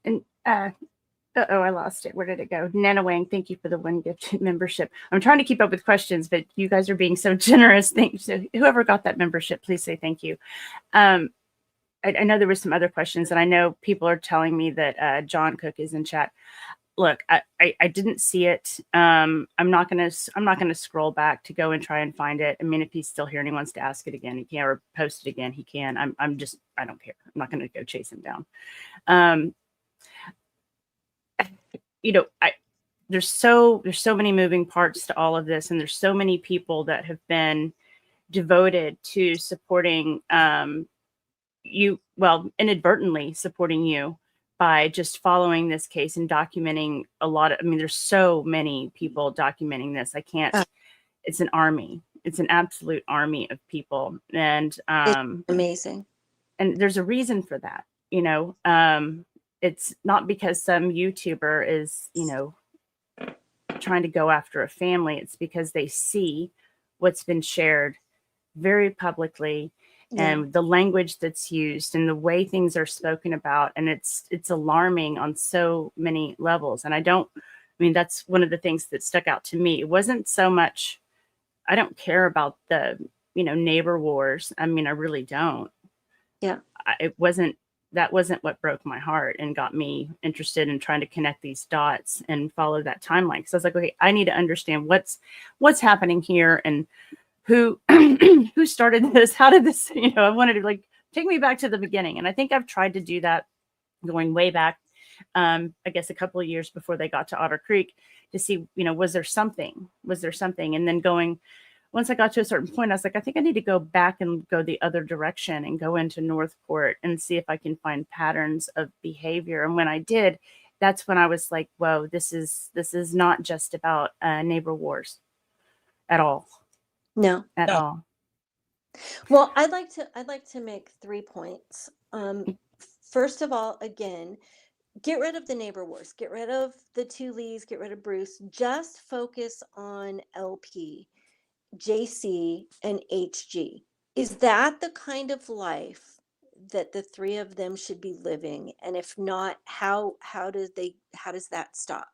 And I lost it. Where did it go? Nana Wang, thank you for the 1 gifted membership. I'm trying to keep up with questions, but you guys are being so generous. Thanks. So whoever got that membership, please say thank you. I know there were some other questions, and I know people are telling me that John Cook is in chat. Look, I didn't see it. I'm not gonna scroll back to go and try and find it. I mean, if he's still here and he wants to ask it again, he can, or post it again, he can. I don't care. I'm not gonna go chase him down. There's so many moving parts to all of this, and there's so many people that have been devoted to supporting inadvertently supporting you by just following this case and documenting a lot of, I mean, there's so many people documenting this. I can't, it's an army. It's an absolute army of people. And, It's amazing. and there's a reason for that, it's not because some YouTuber is, trying to go after a family. It's because they see what's been shared very publicly, and the language that's used and the way things are spoken about. And it's alarming on so many levels. And that's one of the things that stuck out to me. It wasn't so much, I don't care about the, neighbor wars. I mean, I really don't. Yeah. That wasn't what broke my heart and got me interested in trying to connect these dots and follow that timeline. Cause I was like, okay, I need to understand what's happening here, and who who started this, how did this, I wanted to take me back to the beginning. And I think I've tried to do that going way back, I guess a couple of years before they got to Otter Creek, to see, was there something? And then once I got to a certain point, I was like, I think I need to go back and go the other direction and go into Northport and see if I can find patterns of behavior. And when I did, that's when I was like, whoa, this is not just about neighbor wars at all. No. At all. Well, I'd like to make 3 points. First of all, again, get rid of the neighbor wars, get rid of the two Lees, get rid of Bruce, just focus on LP, JC, and HG. Is that the kind of life that the three of them should be living? And if not, how does that stop?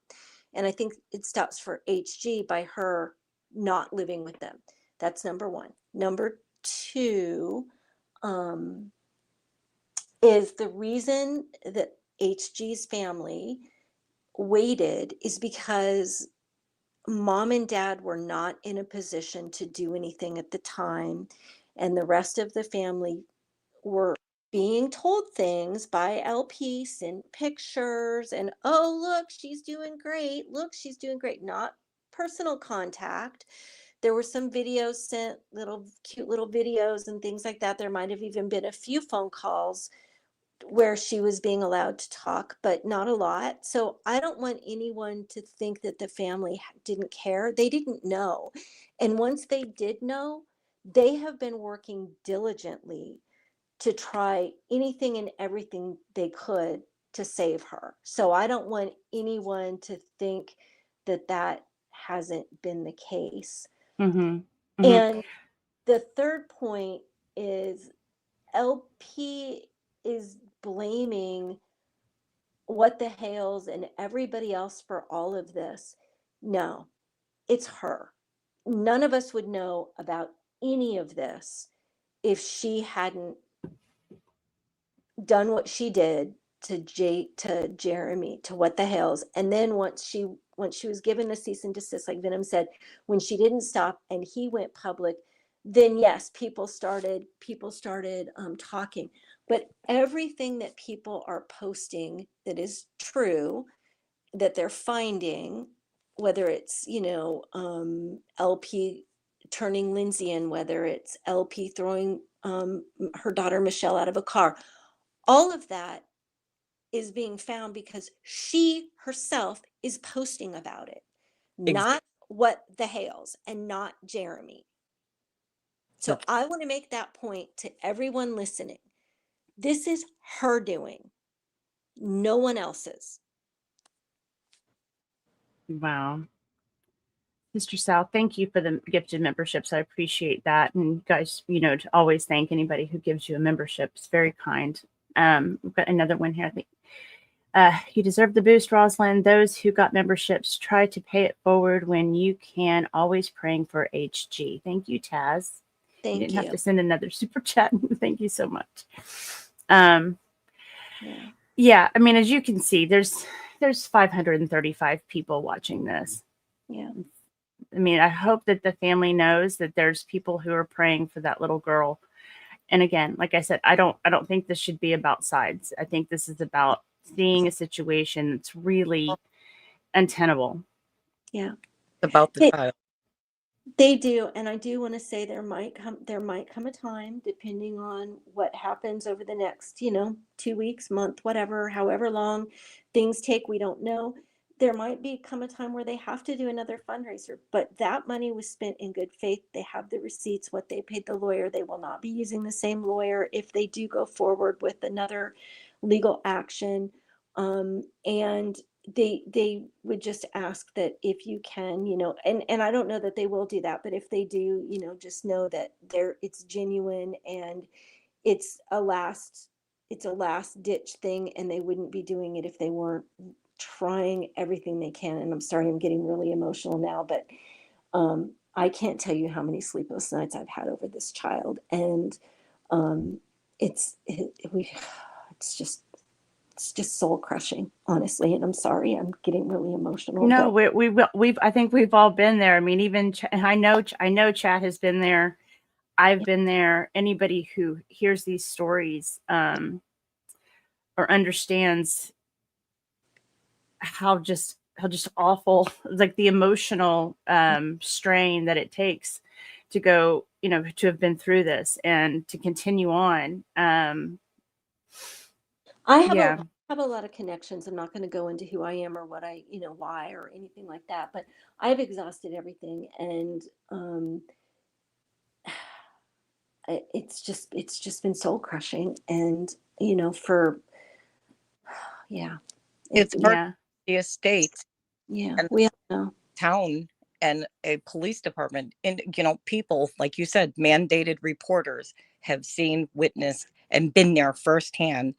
And I think it stops for HG by her not living with them. That's number one. Number two, is the reason that HG's family waited is because mom and dad were not in a position to do anything at the time, and the rest of the family were being told things by LP, sent pictures, and oh, look, she's doing great. Look, she's doing great. Not personal contact. There were some videos sent, cute little videos and things like that. There might have even been a few phone calls where she was being allowed to talk, but not a lot. So I don't want anyone to think that the family didn't care. They didn't know. And once they did know, they have been working diligently to try anything and everything they could to save her. So I don't want anyone to think that that hasn't been the case. Mm-hmm. Mm-hmm. And the third point is LP is blaming What the Hales and everybody else for all of this. No, it's her. None of us would know about any of this if she hadn't done what she did to Jeremy, to What the Hales. And then once she was given a cease and desist, like Venom said, when she didn't stop and he went public, then yes, people started talking. But everything that people are posting that is true, that they're finding, whether it's LP turning Lindsay in, whether it's LP throwing her daughter Michelle out of a car, all of that is being found because she herself is posting about it, not What the Hales and not Jeremy. So I want to make that point to everyone listening. This is her doing, no one else's. Wow. Mr. South, thank you for the gifted memberships. I appreciate that. And guys, to always thank anybody who gives you a membership. It's very kind. We've got another one here, I think. You deserve the boost, Rosalind. Those who got memberships, try to pay it forward when you can. Always praying for HG. Thank you, Taz. Thank you. Didn't have to send another super chat. Thank you so much. Yeah, I mean, as you can see, there's 535 people watching this. Yeah. I mean, I hope that the family knows that there's people who are praying for that little girl. And again, like I said, I don't think this should be about sides. I think this is about seeing a situation that's really untenable. Yeah. About the child. They do, and I do want to say there might come a time, depending on what happens over the next, 2 weeks, month, whatever, however long things take, we don't know. There might be come a time where they have to do another fundraiser, but that money was spent in good faith. They have the receipts, what they paid the lawyer. They will not be using the same lawyer if they do go forward with another legal action. And they would just ask that if you can, and I don't know that they will do that, but if they do, just know that it's genuine, and it's a last it's a last ditch thing, and they wouldn't be doing it if they weren't trying everything they can. And I'm sorry, I'm getting really emotional now, but I can't tell you how many sleepless nights I've had over this child. And um it's it, we it's just soul crushing, honestly. And I'm sorry, I'm getting really emotional, No, but we've I think we've all been there. I mean, even I know Chad has been there. I've been there. Anybody who hears these stories or understands how just awful, like the emotional strain that it takes to go, to have been through this and to continue on. I have Yeah, a lot of connections. I'm not going to go into who I am or what why or anything like that, but I've exhausted everything. And it's just been soul crushing. And for yeah, it, It's hard. yeah, The estate yeah, and we all know. town and a police department, and people, like you said, mandated reporters have seen, witnessed, and been there firsthand,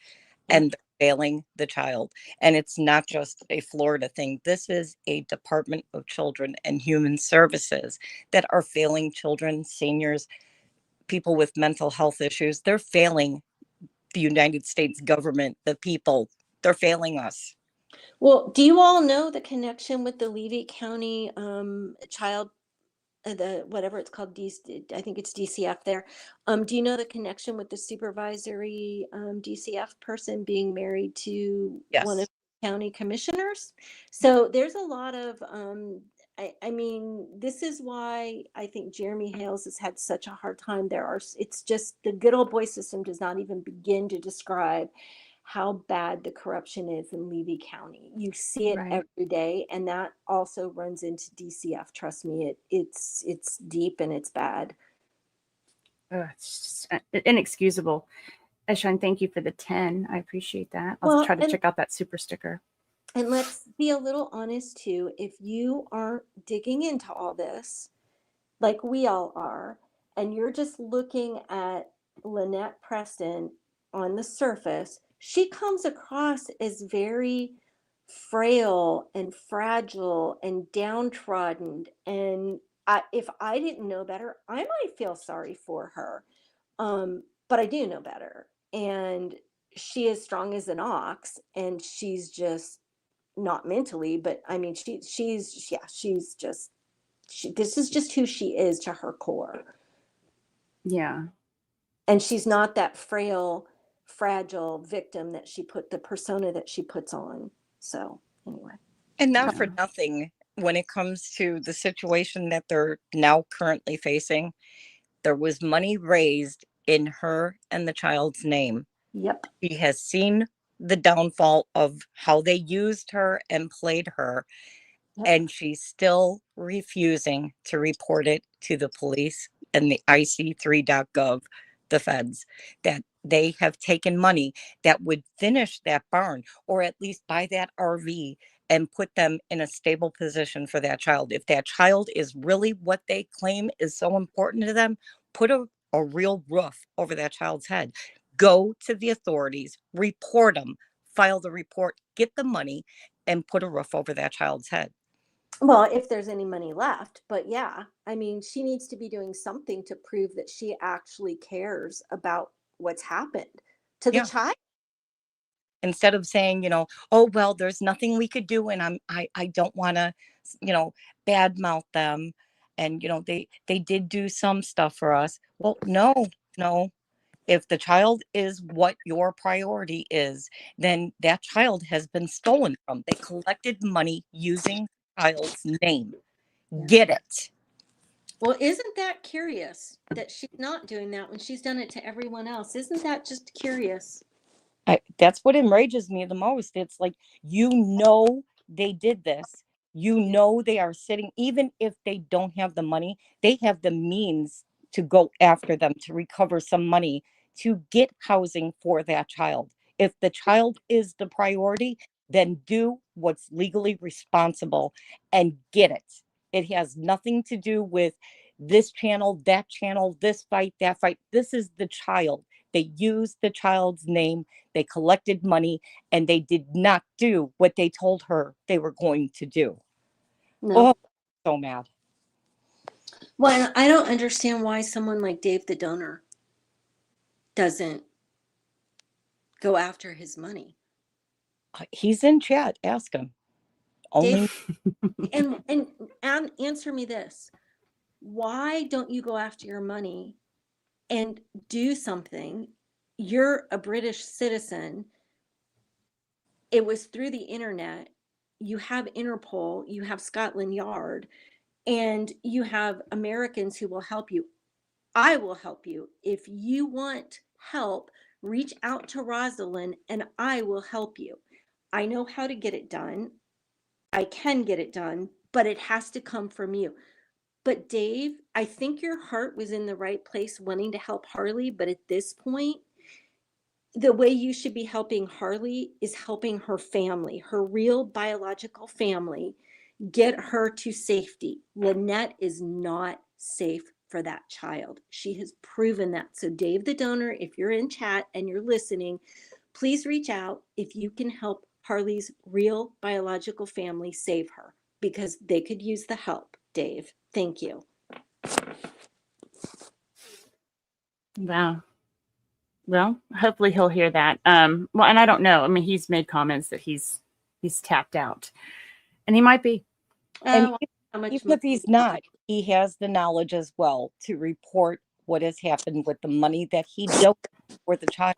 Yeah. and they're failing the child. And it's not just a Florida thing. This is a Department of Children and Human Services that are failing children, seniors, people with mental health issues. They're failing the United States government, the people. They're failing us. Well, do you all know the connection with the Levy County child, the whatever it's called, I think it's DCF there. Do you know the connection with the supervisory DCF person being married to one of Yes. the county commissioners? So there's a lot of I mean, this is why I think Jeremy Hales has had such a hard time. It's just the good old boy system does not even begin to describe how bad the corruption is in Levy County. You see it right. every day, and that also runs into DCF. Trust me, it's deep and it's bad. It's just inexcusable. Shine, thank you for the 10. I appreciate that. I'll Well, try to check out that super sticker. and let's be a little honest too. If you aren't digging into all this, like we all are, and you're just looking at Lynette Preston on the surface, she comes across as very frail and fragile and downtrodden. And if I didn't know better, I might feel sorry for her. But I do know better. And she is strong as an ox, and she's just not mentally, but I mean, she's just this is just who she is to her core. Yeah. And she's not that frail, fragile victim that the persona that she puts on. So anyway. And not Yeah. for nothing, when it comes to the situation that they're now currently facing, there was money raised in her and the child's name. Yep. She has seen the downfall of how they used her and played her, Yep. and she's still refusing to report it to the police and the IC3.gov, the feds, that they have taken money that would finish that barn or at least buy that RV and put them in a stable position for that child. If that child is really what they claim is so important to them, put a real roof over that child's head. Go to the authorities, report them, file the report, get the money, and put a roof over that child's head. Well, if there's any money left, but yeah, I mean, she needs to be doing something to prove that she actually cares about what's happened to the Yeah. child. Instead of saying, oh well, there's nothing we could do, and I don't want to, you know, badmouth them, and they did do some stuff for us. Well, no, no. If the child is what your priority is, then that child has been stolen from. They collected money using child's name. Yeah. Get it. Well, isn't that curious that she's not doing that when she's done it to everyone else? Isn't that just curious? That's what enrages me the most. It's like, they did this. They are sitting, even if they don't have the money, they have the means to go after them, to recover some money, to get housing for that child. If the child is the priority, then do what's legally responsible and get it. It has nothing to do with this channel, that channel, this fight, that fight. This is the child. They used the child's name, they collected money, and they did not do what they told her they were going to do. No. Oh, so mad. Well, I don't understand why someone like Dave the donor doesn't go after his money. He's in chat. Ask him. Only Dave, and answer me this. Why don't you go after your money and do something? You're a British citizen. It was through the internet. You have Interpol, you have Scotland Yard, and you have Americans who will help you. I will help you. If you want help, reach out to Rosalind and I will help you. I know how to get it done. I can get it done, but it has to come from you. But Dave, I think your heart was in the right place wanting to help Harley, but at this point, the way you should be helping Harley is helping her family, her real biological family, get her to safety. Lynette is not safe for that child. She has proven that. So Dave the donor, if you're in chat and you're listening, please reach out if you can help Harley's real biological family save her, because they could use the help. Dave, thank you. Wow. Well, hopefully he'll hear that. Well, and I don't know. I mean, he's made comments that he's tapped out, and he might be. And How much even if he's not, he has the knowledge as well to report what has happened with the money that he donated for the child.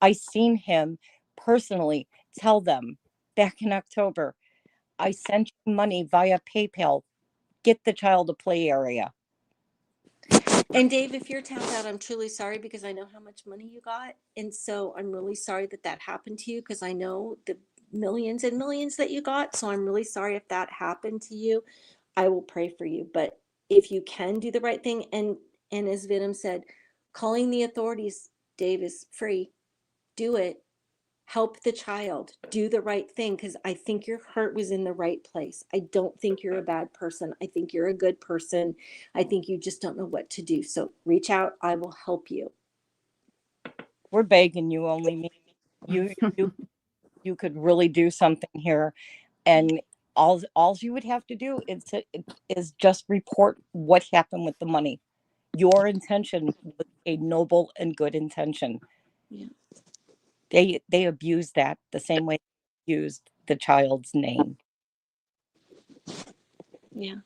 I seen him personally tell them back in October, I sent you money via PayPal. Get the child a play area. And Dave, if you're tapped out, I'm truly sorry, because I know how much money you got. And so I'm really sorry that that happened to you, because I know the millions and millions that you got. So I'm really sorry if that happened to you. I will pray for you. But if you can do the right thing, and as Venom said, calling the authorities, Dave, is free. Do it. Help the child. Do the right thing, because I think your heart was in the right place. I don't think you're a bad person. I think you're a good person. I think you just don't know what to do. So reach out. I will help you. We're begging you, only me. You could really do something here, and all you would have to do is just report what happened with the money. Your intention was a noble and good intention. Yeah. They abused that the same way they used the child's name. Yeah.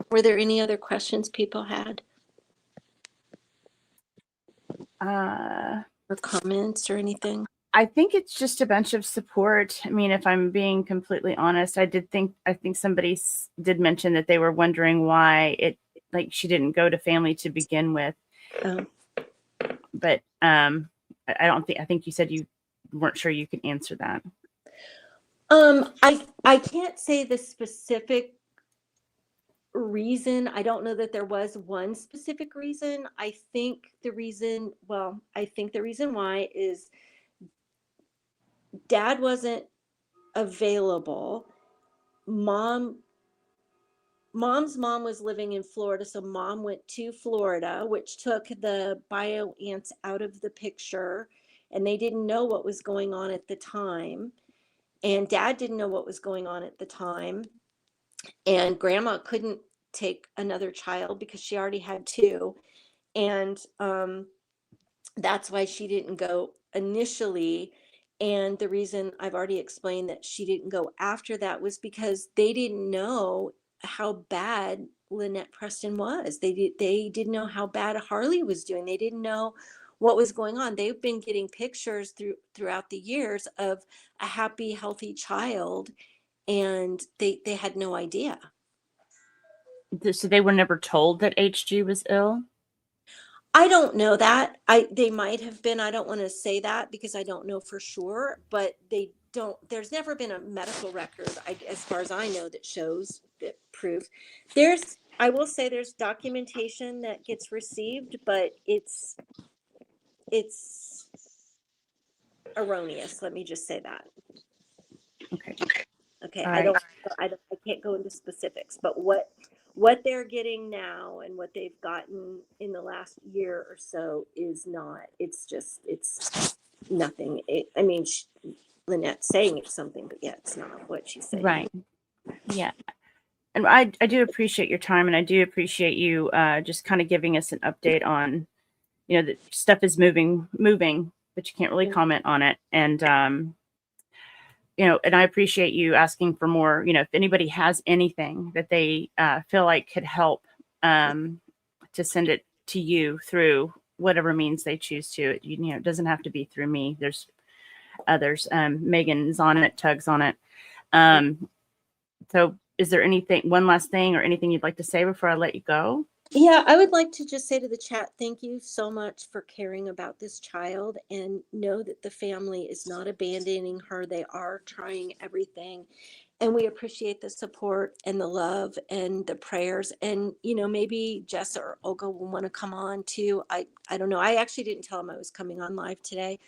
Were there any other questions people had, or comments or anything? I think it's just a bunch of support. I mean, if I'm being completely honest, I think somebody did mention that they were wondering why she didn't go to family to begin with. But I think you said you weren't sure you could answer that. I can't say the specific reason. I don't know that there was one specific reason. I think the reason why is Dad wasn't available. Mom's mom was living in Florida, so Mom went to Florida, which took the bio aunts out of the picture, and they didn't know what was going on at the time. And Dad didn't know what was going on at the time. And Grandma couldn't take another child because she already had two. And that's why she didn't go initially. And the reason I've already explained that she didn't go after that was because they didn't know how bad Lynette Preston was. They didn't know how bad Harley was doing. They didn't know what was going on. They've been getting pictures throughout the years of a happy, healthy child, and they had no idea. So they were never told that HG was ill? I don't know that. They might have been. I don't want to say that because I don't know for sure, but they don't. There's never been a medical record, as far as I know, that shows that proves. I will say there's documentation that gets received, but it's erroneous. Let me just say that. Okay. Okay, All I right. I can't go into specifics, but what they're getting now and what they've gotten in the last year or so is not. It's nothing. I mean, Lynette's saying it's something, but yeah, it's not what she's saying. Right. Yeah. And I do appreciate your time, and I do appreciate you just kind of giving us an update on, that stuff is moving, but you can't really comment on it. And, and I appreciate you asking for more, if anybody has anything that they feel like could help, to send it to you through whatever means they choose to. It doesn't have to be through me. There's others. Megan's on it, Tug's on it. So is there one last thing or anything you'd like to say before I let you go? Yeah, I would like to just say to the chat, thank you so much for caring about this child, and know that the family is not abandoning her. They are trying everything, and we appreciate the support and the love and the prayers. And, maybe Jess or Olga will want to come on too. I don't know. I actually didn't tell them I was coming on live today.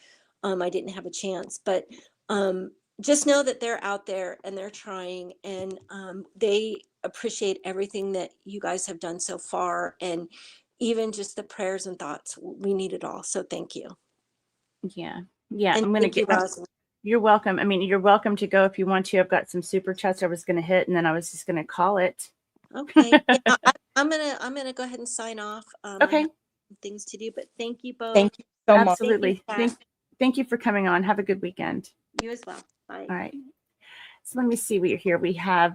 I didn't have a chance, but just know that they're out there and they're trying, and they appreciate everything that you guys have done so far, and even just the prayers and thoughts. We need it all. So thank you. Yeah. And I'm going to get, Rosalind. You're welcome. I mean, you're welcome to go if you want to. I've got some super chats I was going to hit, and then I was just going to call it. Okay. Yeah, I'm gonna go ahead and sign off. Okay. I have things to do, but thank you both. Thank you so much. Absolutely. Thank you for coming on. Have a good weekend. You as well. Bye. All right. So let me see what you're here. We have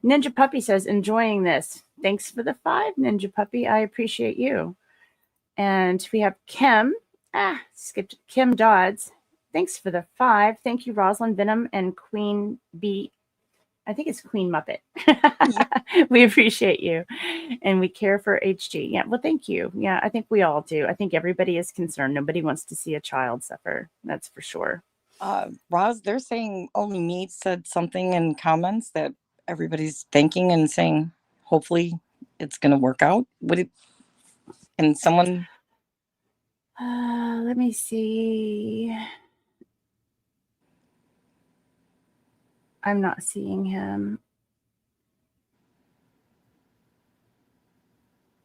Ninja Puppy says, enjoying this. Thanks for the 5, Ninja Puppy. I appreciate you. And we have Kim. Skipped Kim Dodds. Thanks for the 5. Thank you, Rosalind Venom and Queen B. I think it's Queen Muppet. We appreciate you. And we care for HG. Yeah, well, thank you. Yeah, I think we all do. I think everybody is concerned. Nobody wants to see a child suffer. That's for sure. Roz, they're saying only me said something in comments that everybody's thinking and saying, hopefully it's going to work out. And someone... Let me see. I'm not seeing him.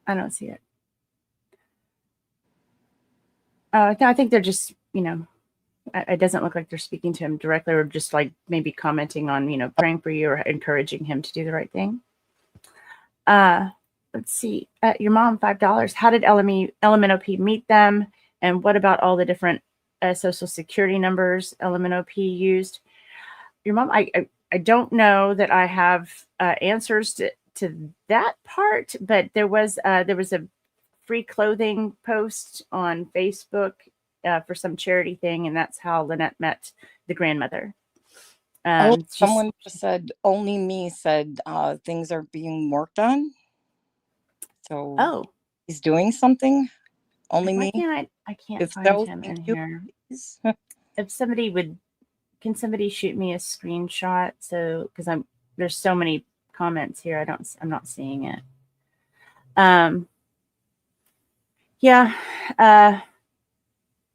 I don't see it. I think they're just, it doesn't look like they're speaking to him directly, or just like maybe commenting on, praying for you or encouraging him to do the right thing. Let's see. Your mom, $5. How did LMNOP meet them? And what about all the different social security numbers LMNOP used? Your mom, I don't know that I have answers to that part, but there was a free clothing post on Facebook for some charity thing, and that's how Lynette met the grandmother. Someone just said, only me said things are being worked on. So he's doing something. Only me. I can't find him in here. If somebody can somebody shoot me a screenshot? So, because there's so many comments here, I'm not seeing it. Yeah.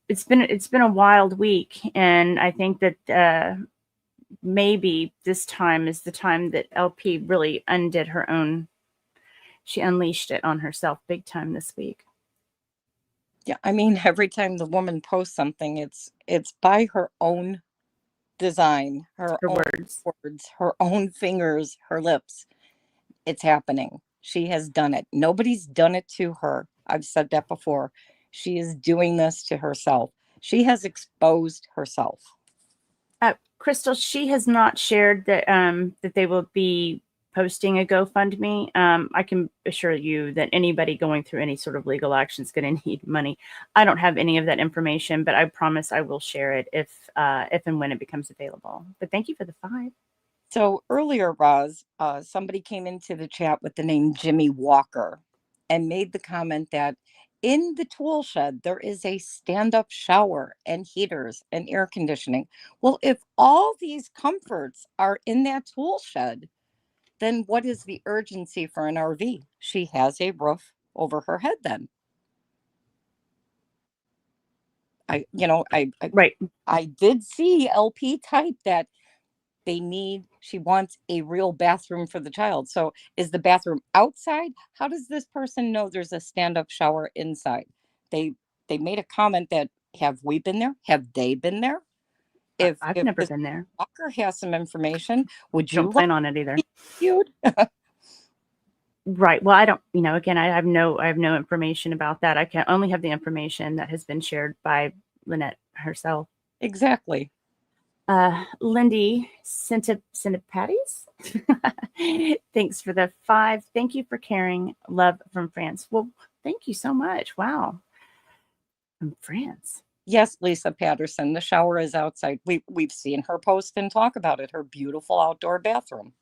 It's been a wild week, and I think that maybe this time is the time that LP really undid her own. She unleashed it on herself big time this week. Yeah, I mean, every time the woman posts something, it's by her own design, her own words, her own fingers, her lips. It's happening. She has done it. Nobody's done it to her. I've said that before. She is doing this to herself. She has exposed herself. Crystal, she has not shared that that they will be posting a GoFundMe. I can assure you that anybody going through any sort of legal action is going to need money. I don't have any of that information, but I promise I will share it if and when it becomes available. But thank you for the 5. So earlier, Roz, somebody came into the chat with the name Jimmy Walker and made the comment that in the tool shed, there is a stand up shower and heaters and air conditioning. Well, if all these comforts are in that tool shed, then what is the urgency for an RV? She has a roof over her head then. I Right. I did see LP type that she wants a real bathroom for the child. So is the bathroom outside? How does this person know there's a stand-up shower inside? They they made a comment that, have we been there? Have they been there? I've If never Ms. been there. Walker has some information, would you Don't like plan on it either. to be viewed? Right. Well, I don't, again, I have no information about that. I can only have the information that has been shared by Lynette herself. Exactly. Lindy Patties. Thanks for the 5. Thank you for caring. Love from France. Well, thank you so much. Wow. From France. Yes, Lisa Patterson. The shower is outside. We've seen her post and talk about it. Her beautiful outdoor bathroom.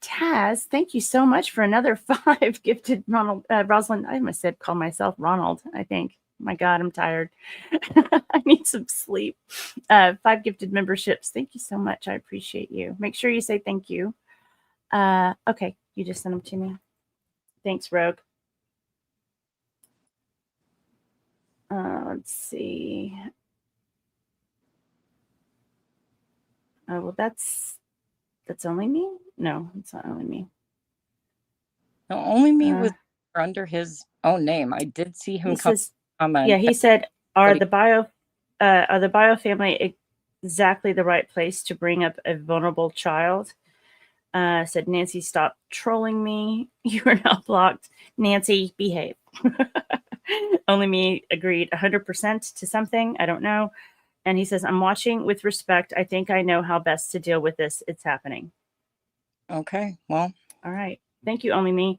Taz, thank you so much for another 5 gifted. Ronald, Rosalind, I must have called myself Ronald, I think. My God, I'm tired. I need some sleep. 5 gifted memberships. Thank you so much. I appreciate you. Make sure you say thank you. Okay, you just sent them to me. Thanks, Rogue. Let's see. Well, that's only me? No, it's not only me. No, only me was under his own name. I did see him comment. Yeah, he said, are the bio family exactly the right place to bring up a vulnerable child? Said Nancy, stop trolling me. You are now blocked. Nancy, behave. Only me agreed 100% to something. I don't know. And he says, I'm watching with respect. I think I know how best to deal with this. It's happening. Okay, well. All right. Thank you, Only Me.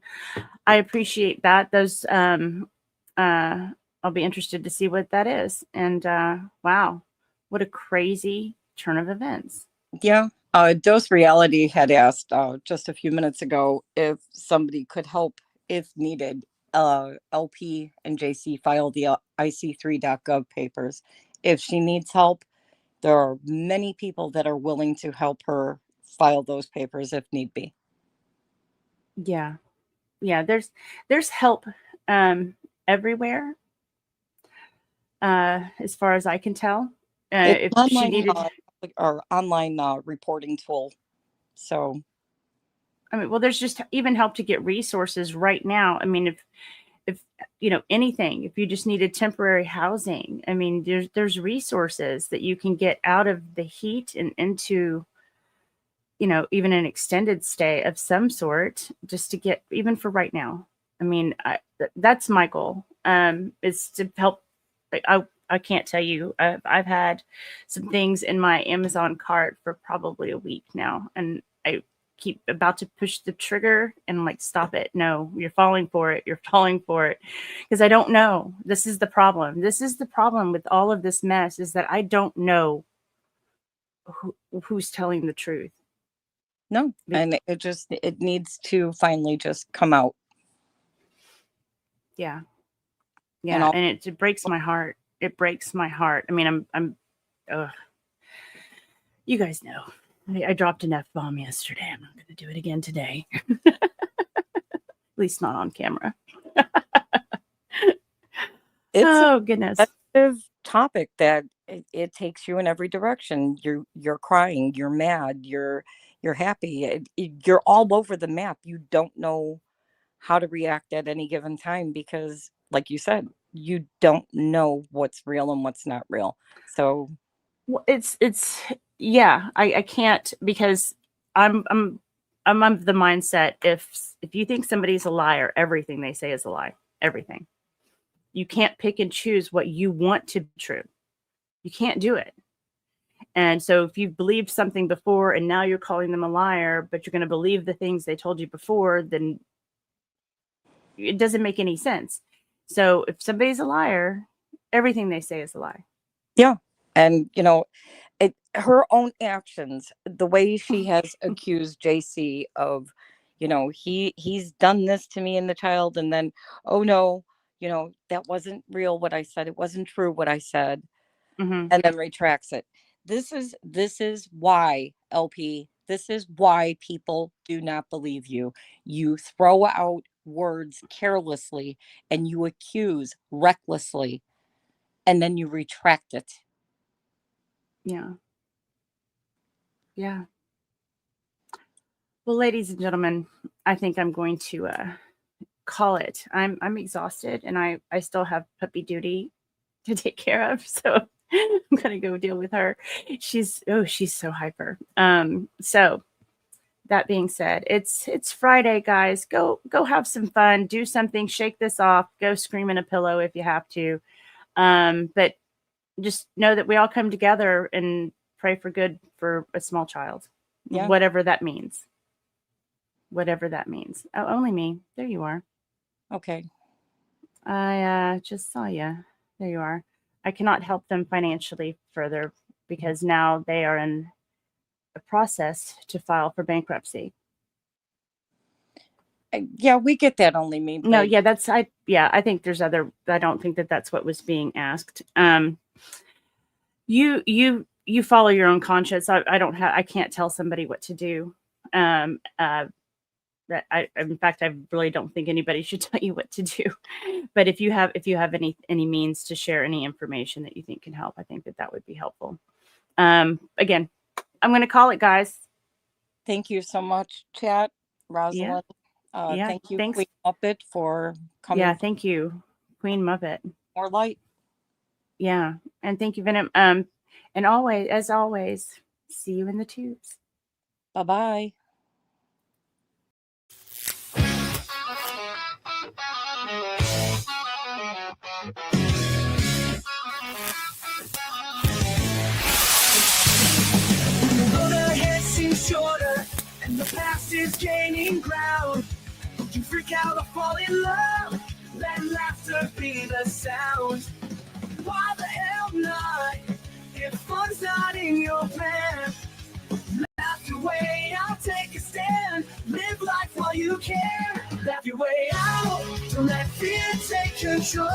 I appreciate that. Those, I'll be interested to see what that is. And wow, what a crazy turn of events. Yeah. Dose Reality had asked just a few minutes ago if somebody could help if needed. LP and JC file the IC3.gov papers. If she needs help, there are many people that are willing to help her file those papers if need be. Yeah. Yeah. There's help everywhere. As far as I can tell. If online, she needed or online reporting tool. So, I mean, well, there's just even help to get resources right now. I mean, if anything, if you just needed temporary housing, I mean, there's resources that you can get out of the heat and into, even an extended stay of some sort, just to get, even for right now. I mean, that's my goal. Is to help. I can't tell you. I've had some things in my Amazon cart for probably a week now, and I keep about to push the trigger and I'm like, stop it. No, you're falling for it. You're falling for it. Because I don't know. This is the problem. This is the problem with all of this mess, is that I don't know who's telling the truth. No, and it needs to finally just come out. Yeah. Yeah. And it breaks my heart. It breaks my heart. I mean, you guys know. I dropped an F-bomb yesterday. I'm not going to do it again today. At least not on camera. It's goodness. a sensitive topic that it takes you in every direction. You're crying, you're mad, you're happy. You're all over the map. You don't know how to react at any given time because, like you said, you don't know what's real and what's not real. So well, it's yeah, I can't, because I'm of the mindset, if you think somebody's a liar, everything they say is a lie. Everything. You can't pick and choose what you want to be true. You can't do it. And so if you've believed something before and now you're calling them a liar, but you're going to believe the things they told you before, then it doesn't make any sense. So if somebody's a liar, everything they say is a lie. yeah. And her own actions, the way she has accused JC of, he's done this to me and the child, and then, oh no, that wasn't real what I said. It wasn't true what I said, Mm-hmm. and then retracts it. This is why, LP, this is why people do not believe you. You throw out words carelessly and you accuse recklessly, and then you retract it. Yeah. Yeah. Well, ladies and gentlemen, I think I'm going to call it. I'm exhausted, and I still have puppy duty to take care of, so I'm gonna go deal with her. She's so hyper. So that being said, it's Friday, guys. Go have some fun, do something, shake this off, go scream in a pillow if you have to. But just know that we all come together and pray for good for a small child, Yeah. whatever that means. Whatever that means. Oh, only me. There you are. Okay. I just saw you. There you are. I cannot help them financially further because now they are in a process to file for bankruptcy. Yeah, we get that, only me. No, but- yeah, I think there's other. I don't think that that's what was being asked. You follow your own conscience. I can't tell somebody what to do. In fact, I really don't think anybody should tell you what to do. But if you have any means to share any information that you think can help, I think that would be helpful. Again, I'm going to call it, guys. Thank you so much, chat, Rosalind. Yeah, thank you, thanks. Queen Muppet, for coming. Yeah, thank you, Queen Muppet. More light. Yeah, and thank you, Venom. And always, as always, see you in the tubes. Bye-bye. Shorter and the past is gaining ground. Don't you freak out or fall in love. Let laughter be the sound. Why the hell not? If fun's not in your plan, laugh your way out, take a stand. Live life while you can. Laugh your way out. Don't let fear take control.